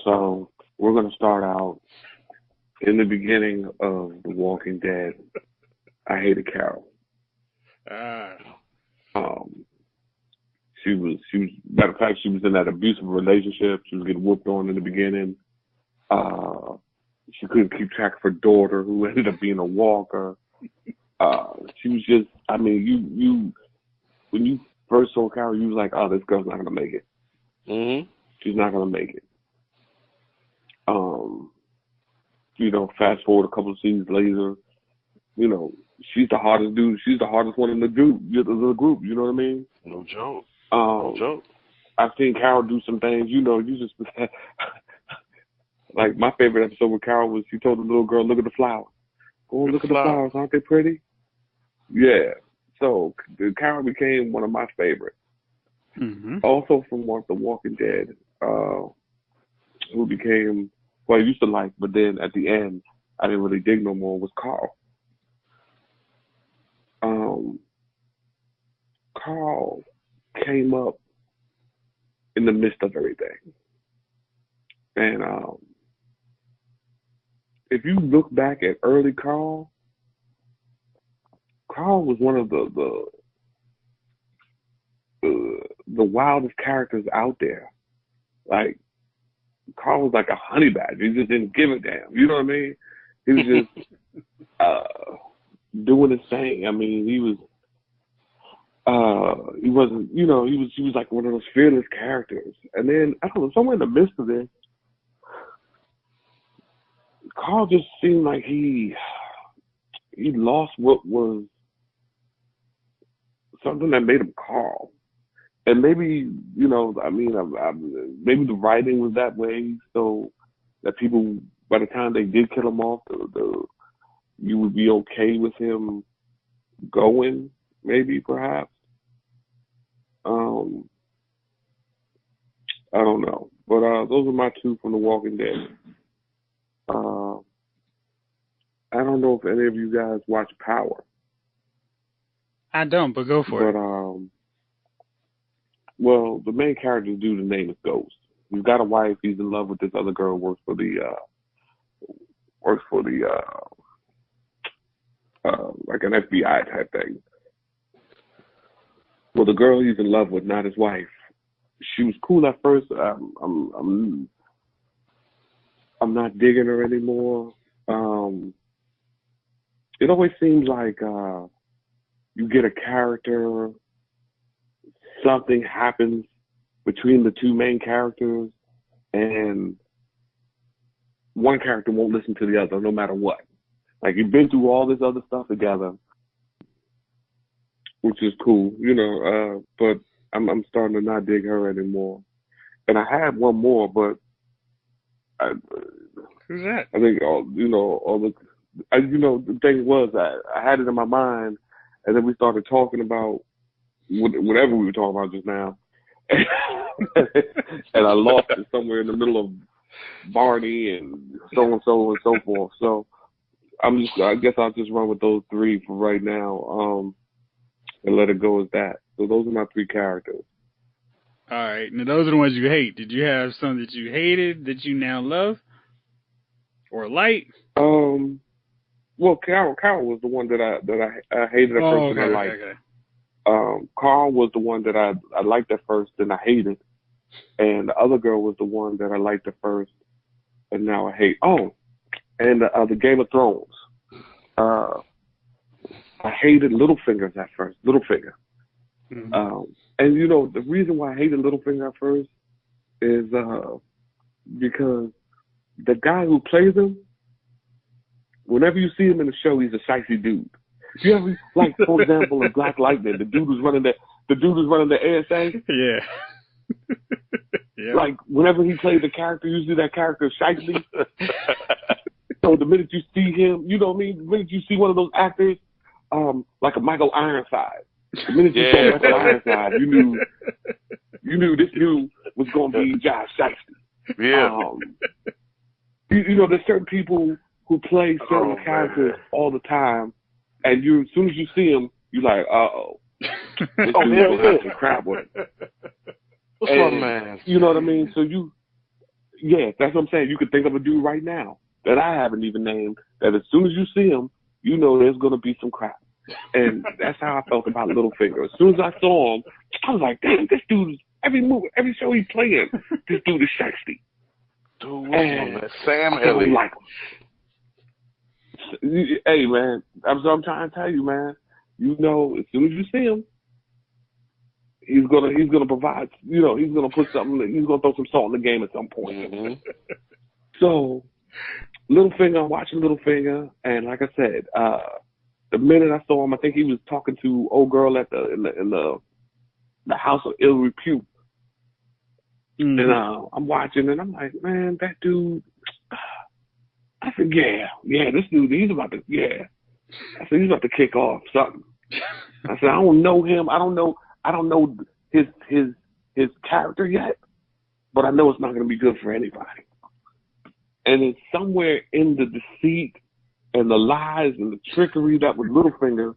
So we're going to start out in the beginning of The Walking Dead. I hated Carol. She was matter of fact, she was in that abusive relationship. She was getting whooped on in the beginning. She couldn't keep track of her daughter, who ended up being a walker. She was just, I mean, you when you first saw Carol, you was like, oh, this girl's not gonna make it. Mm-hmm. She's not gonna make it. You know, fast forward a couple of seasons later, you know, she's the hardest dude. She's the hardest one in the group. You know what I mean? No joke. No joke. I've seen Carol do some things. You know, you just like my favorite episode with Carol was she told the little girl, "Look at the flowers. Go and look at the flowers. Aren't they pretty?" Yeah. So Carol became one of my favorites. Mm-hmm. Also from The Walking Dead, who became, well, I used to like, but then at the end, I didn't really dig no more, was Carl. Carl came up in the midst of everything. And if you look back at early Carl was one of the wildest characters out there. Like, Carl was like a honey badger. He just didn't give a damn. You know what I mean? He was just doing his thing. I mean, he wasn't, you know, he was like one of those fearless characters. And then, I don't know, somewhere in the midst of this, Carl just seemed like he lost what was something that made him Carl. And maybe, you know, I mean, maybe the writing was that way, so that people, by the time they did kill him off, you would be okay with him going, maybe, perhaps. I don't know. But those are my two from The Walking Dead. I don't know if any of you guys watch Power. I don't, but go for it. Well, the main character's dude's name is Ghost. He's got a wife. He's in love with this other girl. Works for the like an FBI type thing. Well, the girl he's in love with, not his wife. She was cool at first. I'm not digging her anymore. It always seems like you get a character, something happens between the two main characters, and one character won't listen to the other no matter what. Like, you've been through all this other stuff together, which is cool, you know, but I'm starting to not dig her anymore. And I had one more, but who's that? I think the thing was I had it in my mind, and then we started talking about whatever we were talking about just now, and I lost it somewhere in the middle of Barney and so and so forth. So I guess I'll just run with those three for right now, and let it go as that. So those are my three characters. All right. Now, those are the ones you hate. Did you have some that you hated that you now love or like? Well, Carol was the one that I hated at first and I liked. Okay. Carl was the one that I liked at first and I hated, and the other girl was the one that I liked at first and now I hate. Oh, and the Game of Thrones. I hated Littlefinger at first. Littlefinger. Mm-hmm. And you know, the reason why I hated Littlefinger at first is because the guy who plays him, whenever you see him in the show, he's a shifty dude. You ever, like, for example, in Black Lightning, the dude who's running the ASA. Yeah. Yeah. Like, whenever he played the character, usually that character is shifty. So the minute you see him, you know what I mean? The minute you see one of those actors, like a Michael Ironside, the minute you saw Michael Ironside, you knew this dude was going to be Josh Shiesty. Yeah. You know, there's certain people who play certain characters all the time, and as soon as you see them, you're like, uh-oh. This dude's going to have some crap with him. What's wrong, man? You know what I mean? So that's what I'm saying. You could think of a dude right now that I haven't even named, that as soon as you see him, you know there's going to be some crap. And that's how I felt about Littlefinger. As soon as I saw him, I was like, damn, this dude, every movie, every show he's playing, this dude is sexy. Dude, what's on that? Sam I don't Elliott. like him. Hey, man, that's what I'm trying to tell you, man. You know, as soon as you see him, he's gonna provide. You know, he's gonna put something. He's gonna throw some salt in the game at some point. Mm-hmm. So, Littlefinger, I'm watching Littlefinger, and like I said, the minute I saw him, I think he was talking to old girl at in the house of ill repute. Mm-hmm. And I'm watching, and I'm like, man, that dude. I said, yeah, this dude, he's about to, I said, he's about to kick off something. I said, I don't know him. I don't know his character yet, but I know it's not going to be good for anybody. And it's somewhere in the deceit and the lies and the trickery that was Littlefinger.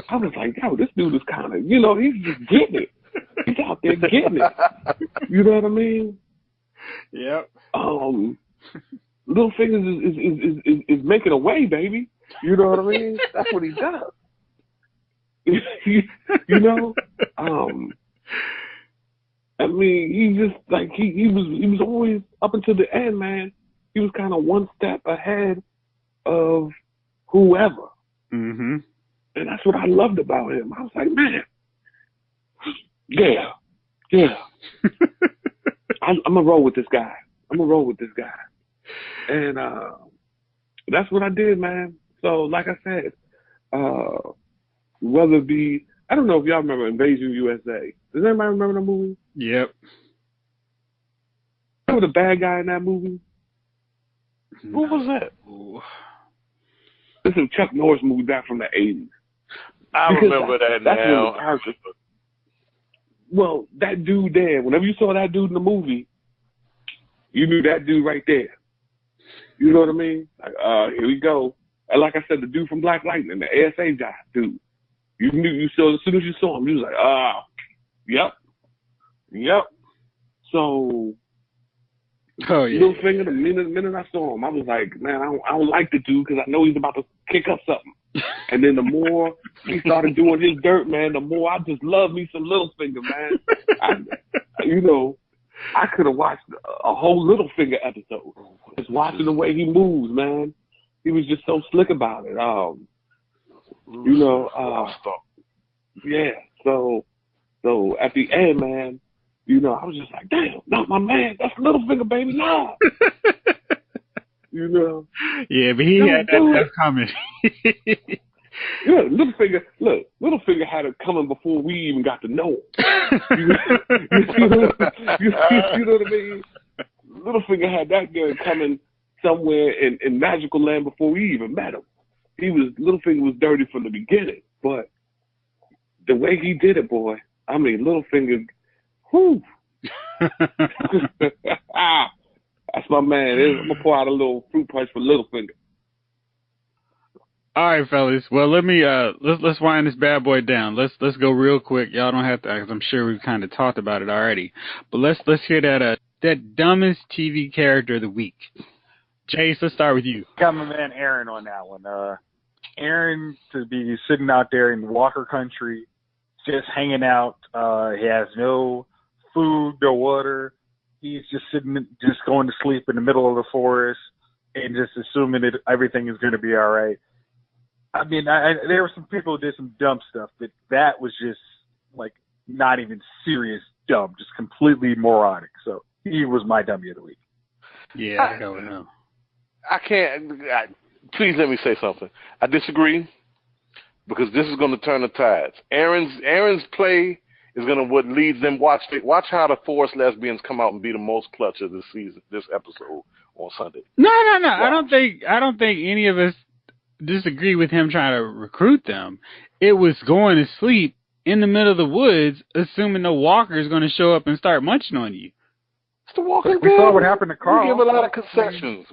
I was like, yo, this dude is kind of, you know, he's just getting it. He's out there getting it. You know what I mean? Yep. Littlefinger is making a way, baby. You know what I mean? That's what he does. You know? I mean, he just like he was always up until the end, man. He was kind of one step ahead of whoever. Mm-hmm. And that's what I loved about him. I was like, man, yeah. I'm gonna roll with this guy. And that's what I did, man. So, like I said, whether it be, I don't know if y'all remember Invasion USA. Does anybody remember that movie? Yep. Remember the bad guy in that movie? Who was that? Ooh. This is a Chuck Norris movie back from the 80s. I remember that now. Well, that dude there, whenever you saw that dude in the movie, you knew that dude right there. You know what I mean? Like, here we go. And like I said, the dude from Black Lightning, the ASA guy, dude. You knew, as soon as you saw him, you was like, yep. So, Littlefinger, the minute I saw him, I was like, man, I don't like the dude because I know he's about to kick up something. And then the more he started doing his dirt, man, the more I just love me some Littlefinger, man. I could have watched a whole Littlefinger episode. Just watching the way he moves, man. He was just so slick about it. Yeah. So at the end, man, you know, I was just like, damn, not my man. That's Littlefinger, baby. Nah. You know. Yeah, but he had that stuff coming. Yeah, Littlefinger had it coming before we even got to know him. You know what I mean? Littlefinger had that guy coming somewhere in magical land before we even met him. Littlefinger was dirty from the beginning, but the way he did it, boy, I mean, Littlefinger, whew. That's my man. I'm gonna pour out a little fruit punch for Littlefinger. All right, fellas. Well, let's wind this bad boy down. Let's go real quick. Y'all don't have to, because I'm sure we've kind of talked about it already. But let's hear that dumbest TV character of the week. Jace, let's start with you. Got my man Aaron on that one. Aaron to be sitting out there in Walker Country, just hanging out. He has no food, no water. He's just just going to sleep in the middle of the forest and just assuming that everything is going to be all right. I mean, there were some people who did some dumb stuff, but that was just like not even serious dumb, just completely moronic. So he was my dummy of the week. Yeah, I don't know. I can't. Please let me say something. I disagree because this is going to turn the tides. Aaron's play is going to what leads them. Watch how the Forest Lesbians come out and be the most clutch of this season, this episode on Sunday. No. Watch. I don't think any of us disagree with him trying to recruit them. It was going to sleep in the middle of the woods, assuming the walker is going to show up and start munching on you. It's the Walking We saw what happened to Carl. We give a lot of concessions.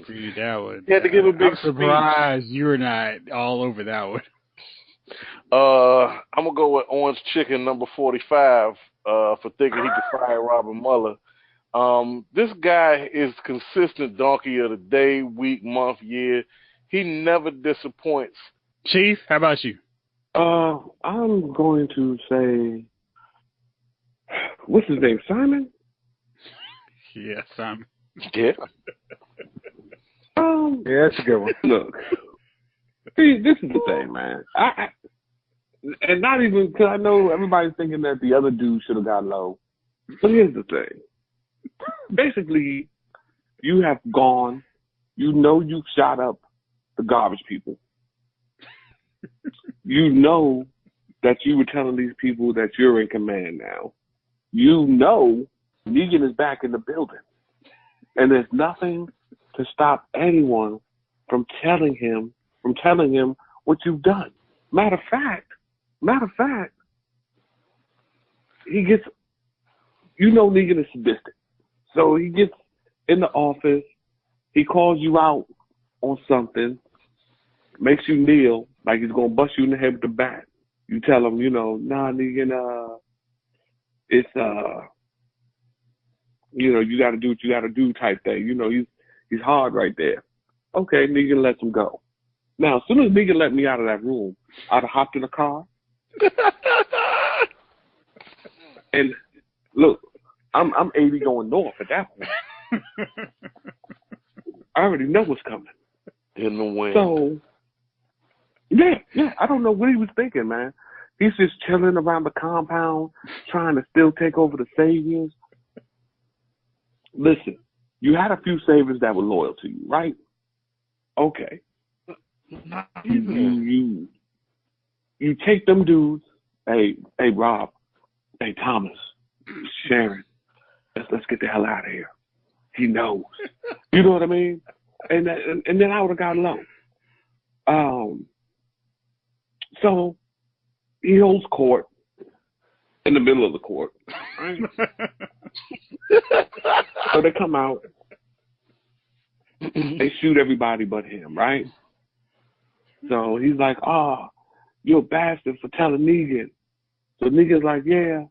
Dude, that was. You had to give a big I'm surprised you were not all over that one. I'm gonna go with Orange Chicken number 45 for thinking he could fire Robert Mueller. This guy is consistent donkey of the day, week, month, year. He never disappoints Chief, how about you? I'm going to say, what's his name, Simon? Yes, I'm. Yeah. Yeah, that's a good one. Look, see, this is the thing, man. And not even because I know everybody's thinking that the other dude should have got low. But here's the thing. Basically, you have gone. You know you've shot up the garbage people. You know that you were telling these people that you're in command now. You know Negan is back in the building. And there's nothing to stop anyone from telling him what you've done. Matter of fact, he gets, you know Negan is sadistic. So he gets in the office, he calls you out on something, makes you kneel like he's going to bust you in the head with the bat. You tell him, nah, Negan, it's, you got to do what you got to do type thing. He's hard right there. Okay, Negan lets him go. Now, as soon as Negan let me out of that room, I'd have hopped in the car. And look, I'm 80 going north at that point. I already know what's coming. In the wind. So, yeah, I don't know what he was thinking, man. He's just chilling around the compound, trying to still take over the Saviors. Listen, you had a few Saviors that were loyal to you, right? Okay. You take them dudes. Hey, Rob. Hey, Thomas. Sharon. Let's get the hell out of here. He knows. You know what I mean? And then I would have got low. So he holds court in the middle of the court. Right? So they come out. They shoot everybody but him, right? So he's like, you're a bastard for telling Negan. So Negan's like, yeah,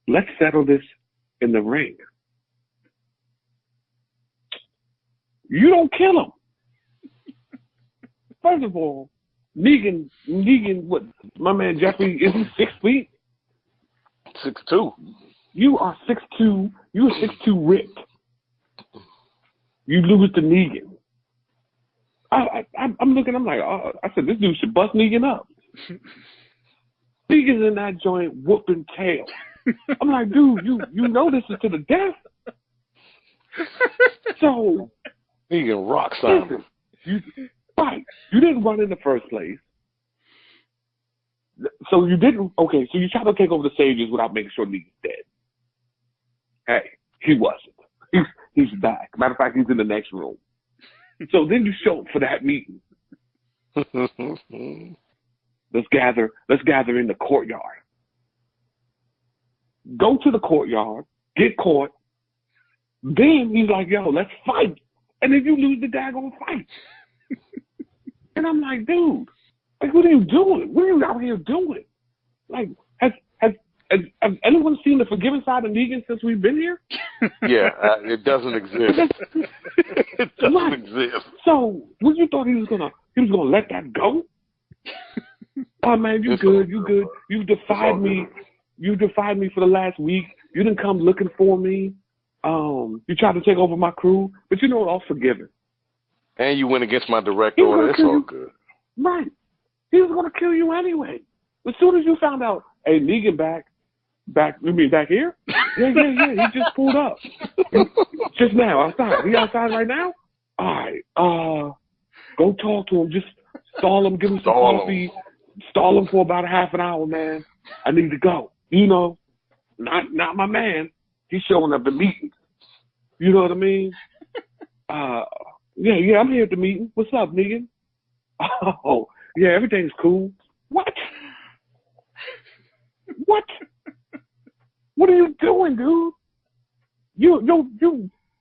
let's settle this in the ring. You don't kill him. First of all, Negan, what, my man Jeffrey, is he 6 feet? 6'2". You are 6'2". You're 6'2" Rick. You lose to Negan. I'm looking, I'm like, I said, this dude should bust Negan up. Negan's in that joint whooping tail. I'm like, dude, you know this is to the death. So Negan rock Simon. Right. You didn't run in the first place. So you didn't, okay, so you tried to take over the Saviors without making sure Negan's dead. Hey, he wasn't. He's back. Matter of fact, he's in the next room. So then you show up for that meeting. Let's gather in the courtyard. Go to the courtyard, get caught. Then he's like, yo, let's fight. And then you lose the daggone fight. And I'm like, dude, like, what are you doing? What are you out here doing? Like, has anyone seen the forgiving side of Negan since we've been here? Yeah, it doesn't exist. It doesn't exist. So, what you thought he was gonna let that go? Oh man, you good. You defied me. You defied me for the last week. You didn't come looking for me. You tried to take over my crew, but you know what? I'll forgive it. And you went against my direct order. It's all good. Right. He was gonna kill you anyway. As soon as you found out, hey, Negan back, you mean back here? Yeah. He just pulled up. Just now, outside. He outside right now? All right. Go talk to him. Just stall him, give him some coffee. Stall him for about a half an hour, man. I need to go. Not my man. He's showing up at meetings. You know what I mean? Yeah, I'm here at the meeting. What's up, Negan? Oh, yeah, everything's cool. What? What are you doing, dude? You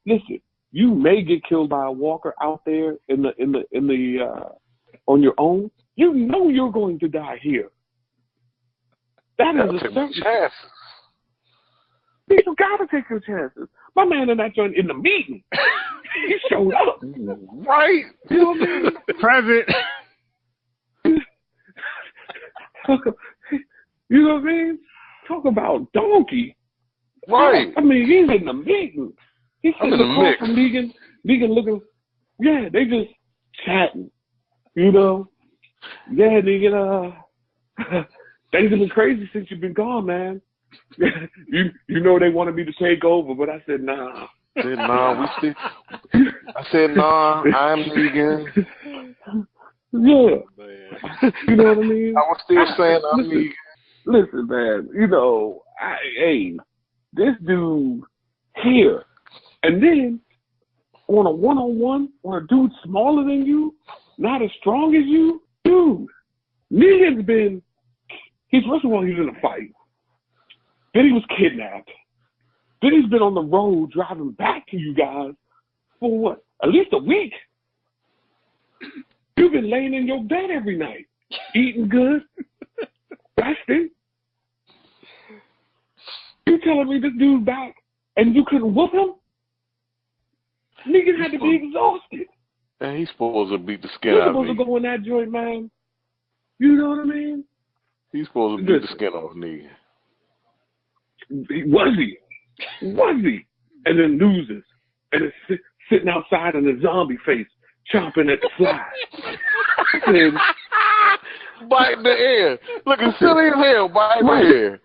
listen. You may get killed by a walker out there in the on your own. You know you're going to die here. That is a certain chance. You gotta take your chances. My man in that joint in the meeting, he showed up. Right. You know what I mean? Present. You know what I mean? Talk about donkey. Right. I mean, he's in the meeting. He's I'm sitting in the across mix. from Negan. Negan looking. Yeah, they just chatting. You know. Yeah, Negan. Things have been crazy since you've been gone, man. you know they wanted me to take over, but I said nah. I said nah. I'm Negan. Yeah. Man. You know what I mean? I was still saying I'm Negan. Listen, man. You know, hey, this dude here, and then on a one-on-one, on a dude smaller than you, not as strong as you, dude. Negan's been. He's first of all, he's in a fight. Then he was kidnapped. Then he's been on the road driving back to you guys for what? At least a week. You've been laying in your bed every night, eating good, resting. You telling me this dude's back and you couldn't whoop him? Niggas had to be exhausted. And he's supposed to beat the skin You're out of supposed me. to go in that joint, man. You know what I mean? He's supposed to beat the skin off Negan. Was he? And then loses. And is sitting outside in a zombie face, chomping at the fly. Biting the air. Looking silly as hell, biting the air.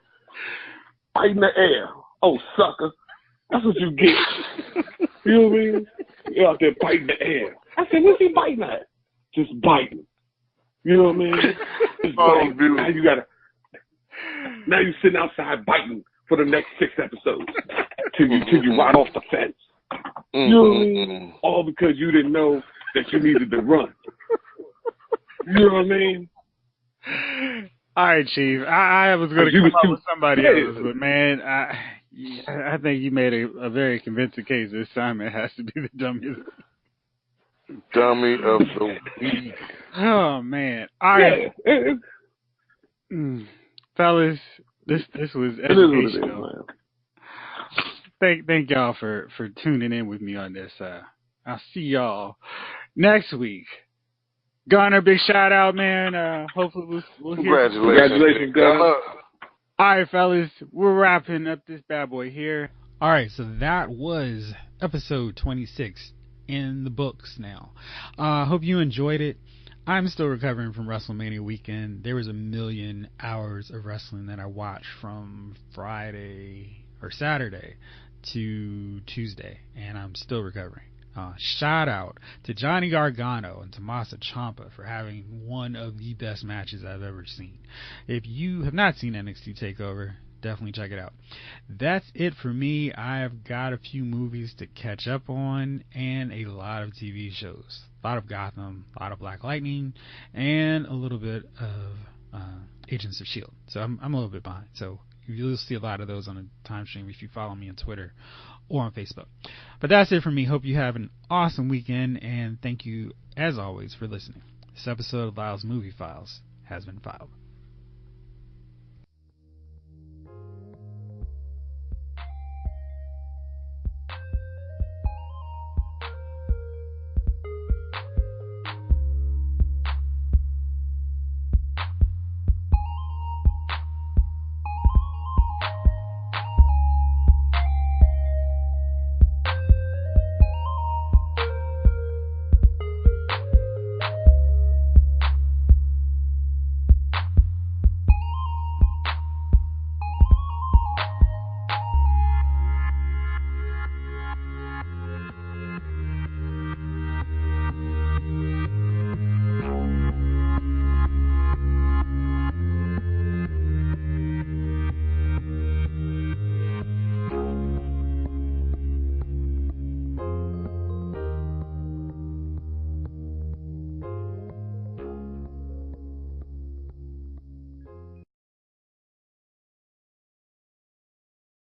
Biting the air. Oh, sucker. That's what you get. You know what I mean? You're out there biting the air. I said, what's he biting at? Just biting. You know what I mean? Just biting. Now you're sitting outside biting for the next 6 episodes till you ride off the fence. You know what I mean? All because you didn't know that you needed to run. You know what I mean? All right, Chief. I was going to come up with somebody else, but man, I think you made a very convincing case. This Simon has to be the dummy of the week. Oh man! All right, fellas, this was educational. Thank y'all for tuning in with me on this. I'll see y'all next week. Gunner, big shout out, man. Hopefully we'll hear. Congratulations, Gunner. All right, fellas, we're wrapping up this bad boy here. All right, so that was episode 26 in the books now. Hope you enjoyed it. I'm still recovering from WrestleMania weekend. There was 1 million hours of wrestling that I watched from Friday or Saturday to Tuesday, and I'm still recovering. Shout out to Johnny Gargano and Tommaso Ciampa for having one of the best matches I've ever seen. If you have not seen NXT TakeOver, definitely check it out. That's it for me. I've got a few movies to catch up on and a lot of TV shows. A lot of Gotham, a lot of Black Lightning, and a little bit of Agents of S.H.I.E.L.D. So I'm a little bit behind. So you'll see a lot of those on the time stream if you follow me on Twitter or on Facebook. But that's it for me. Hope you have an awesome weekend, and thank you, as always, for listening. This episode of Lyles Movie Files has been filed.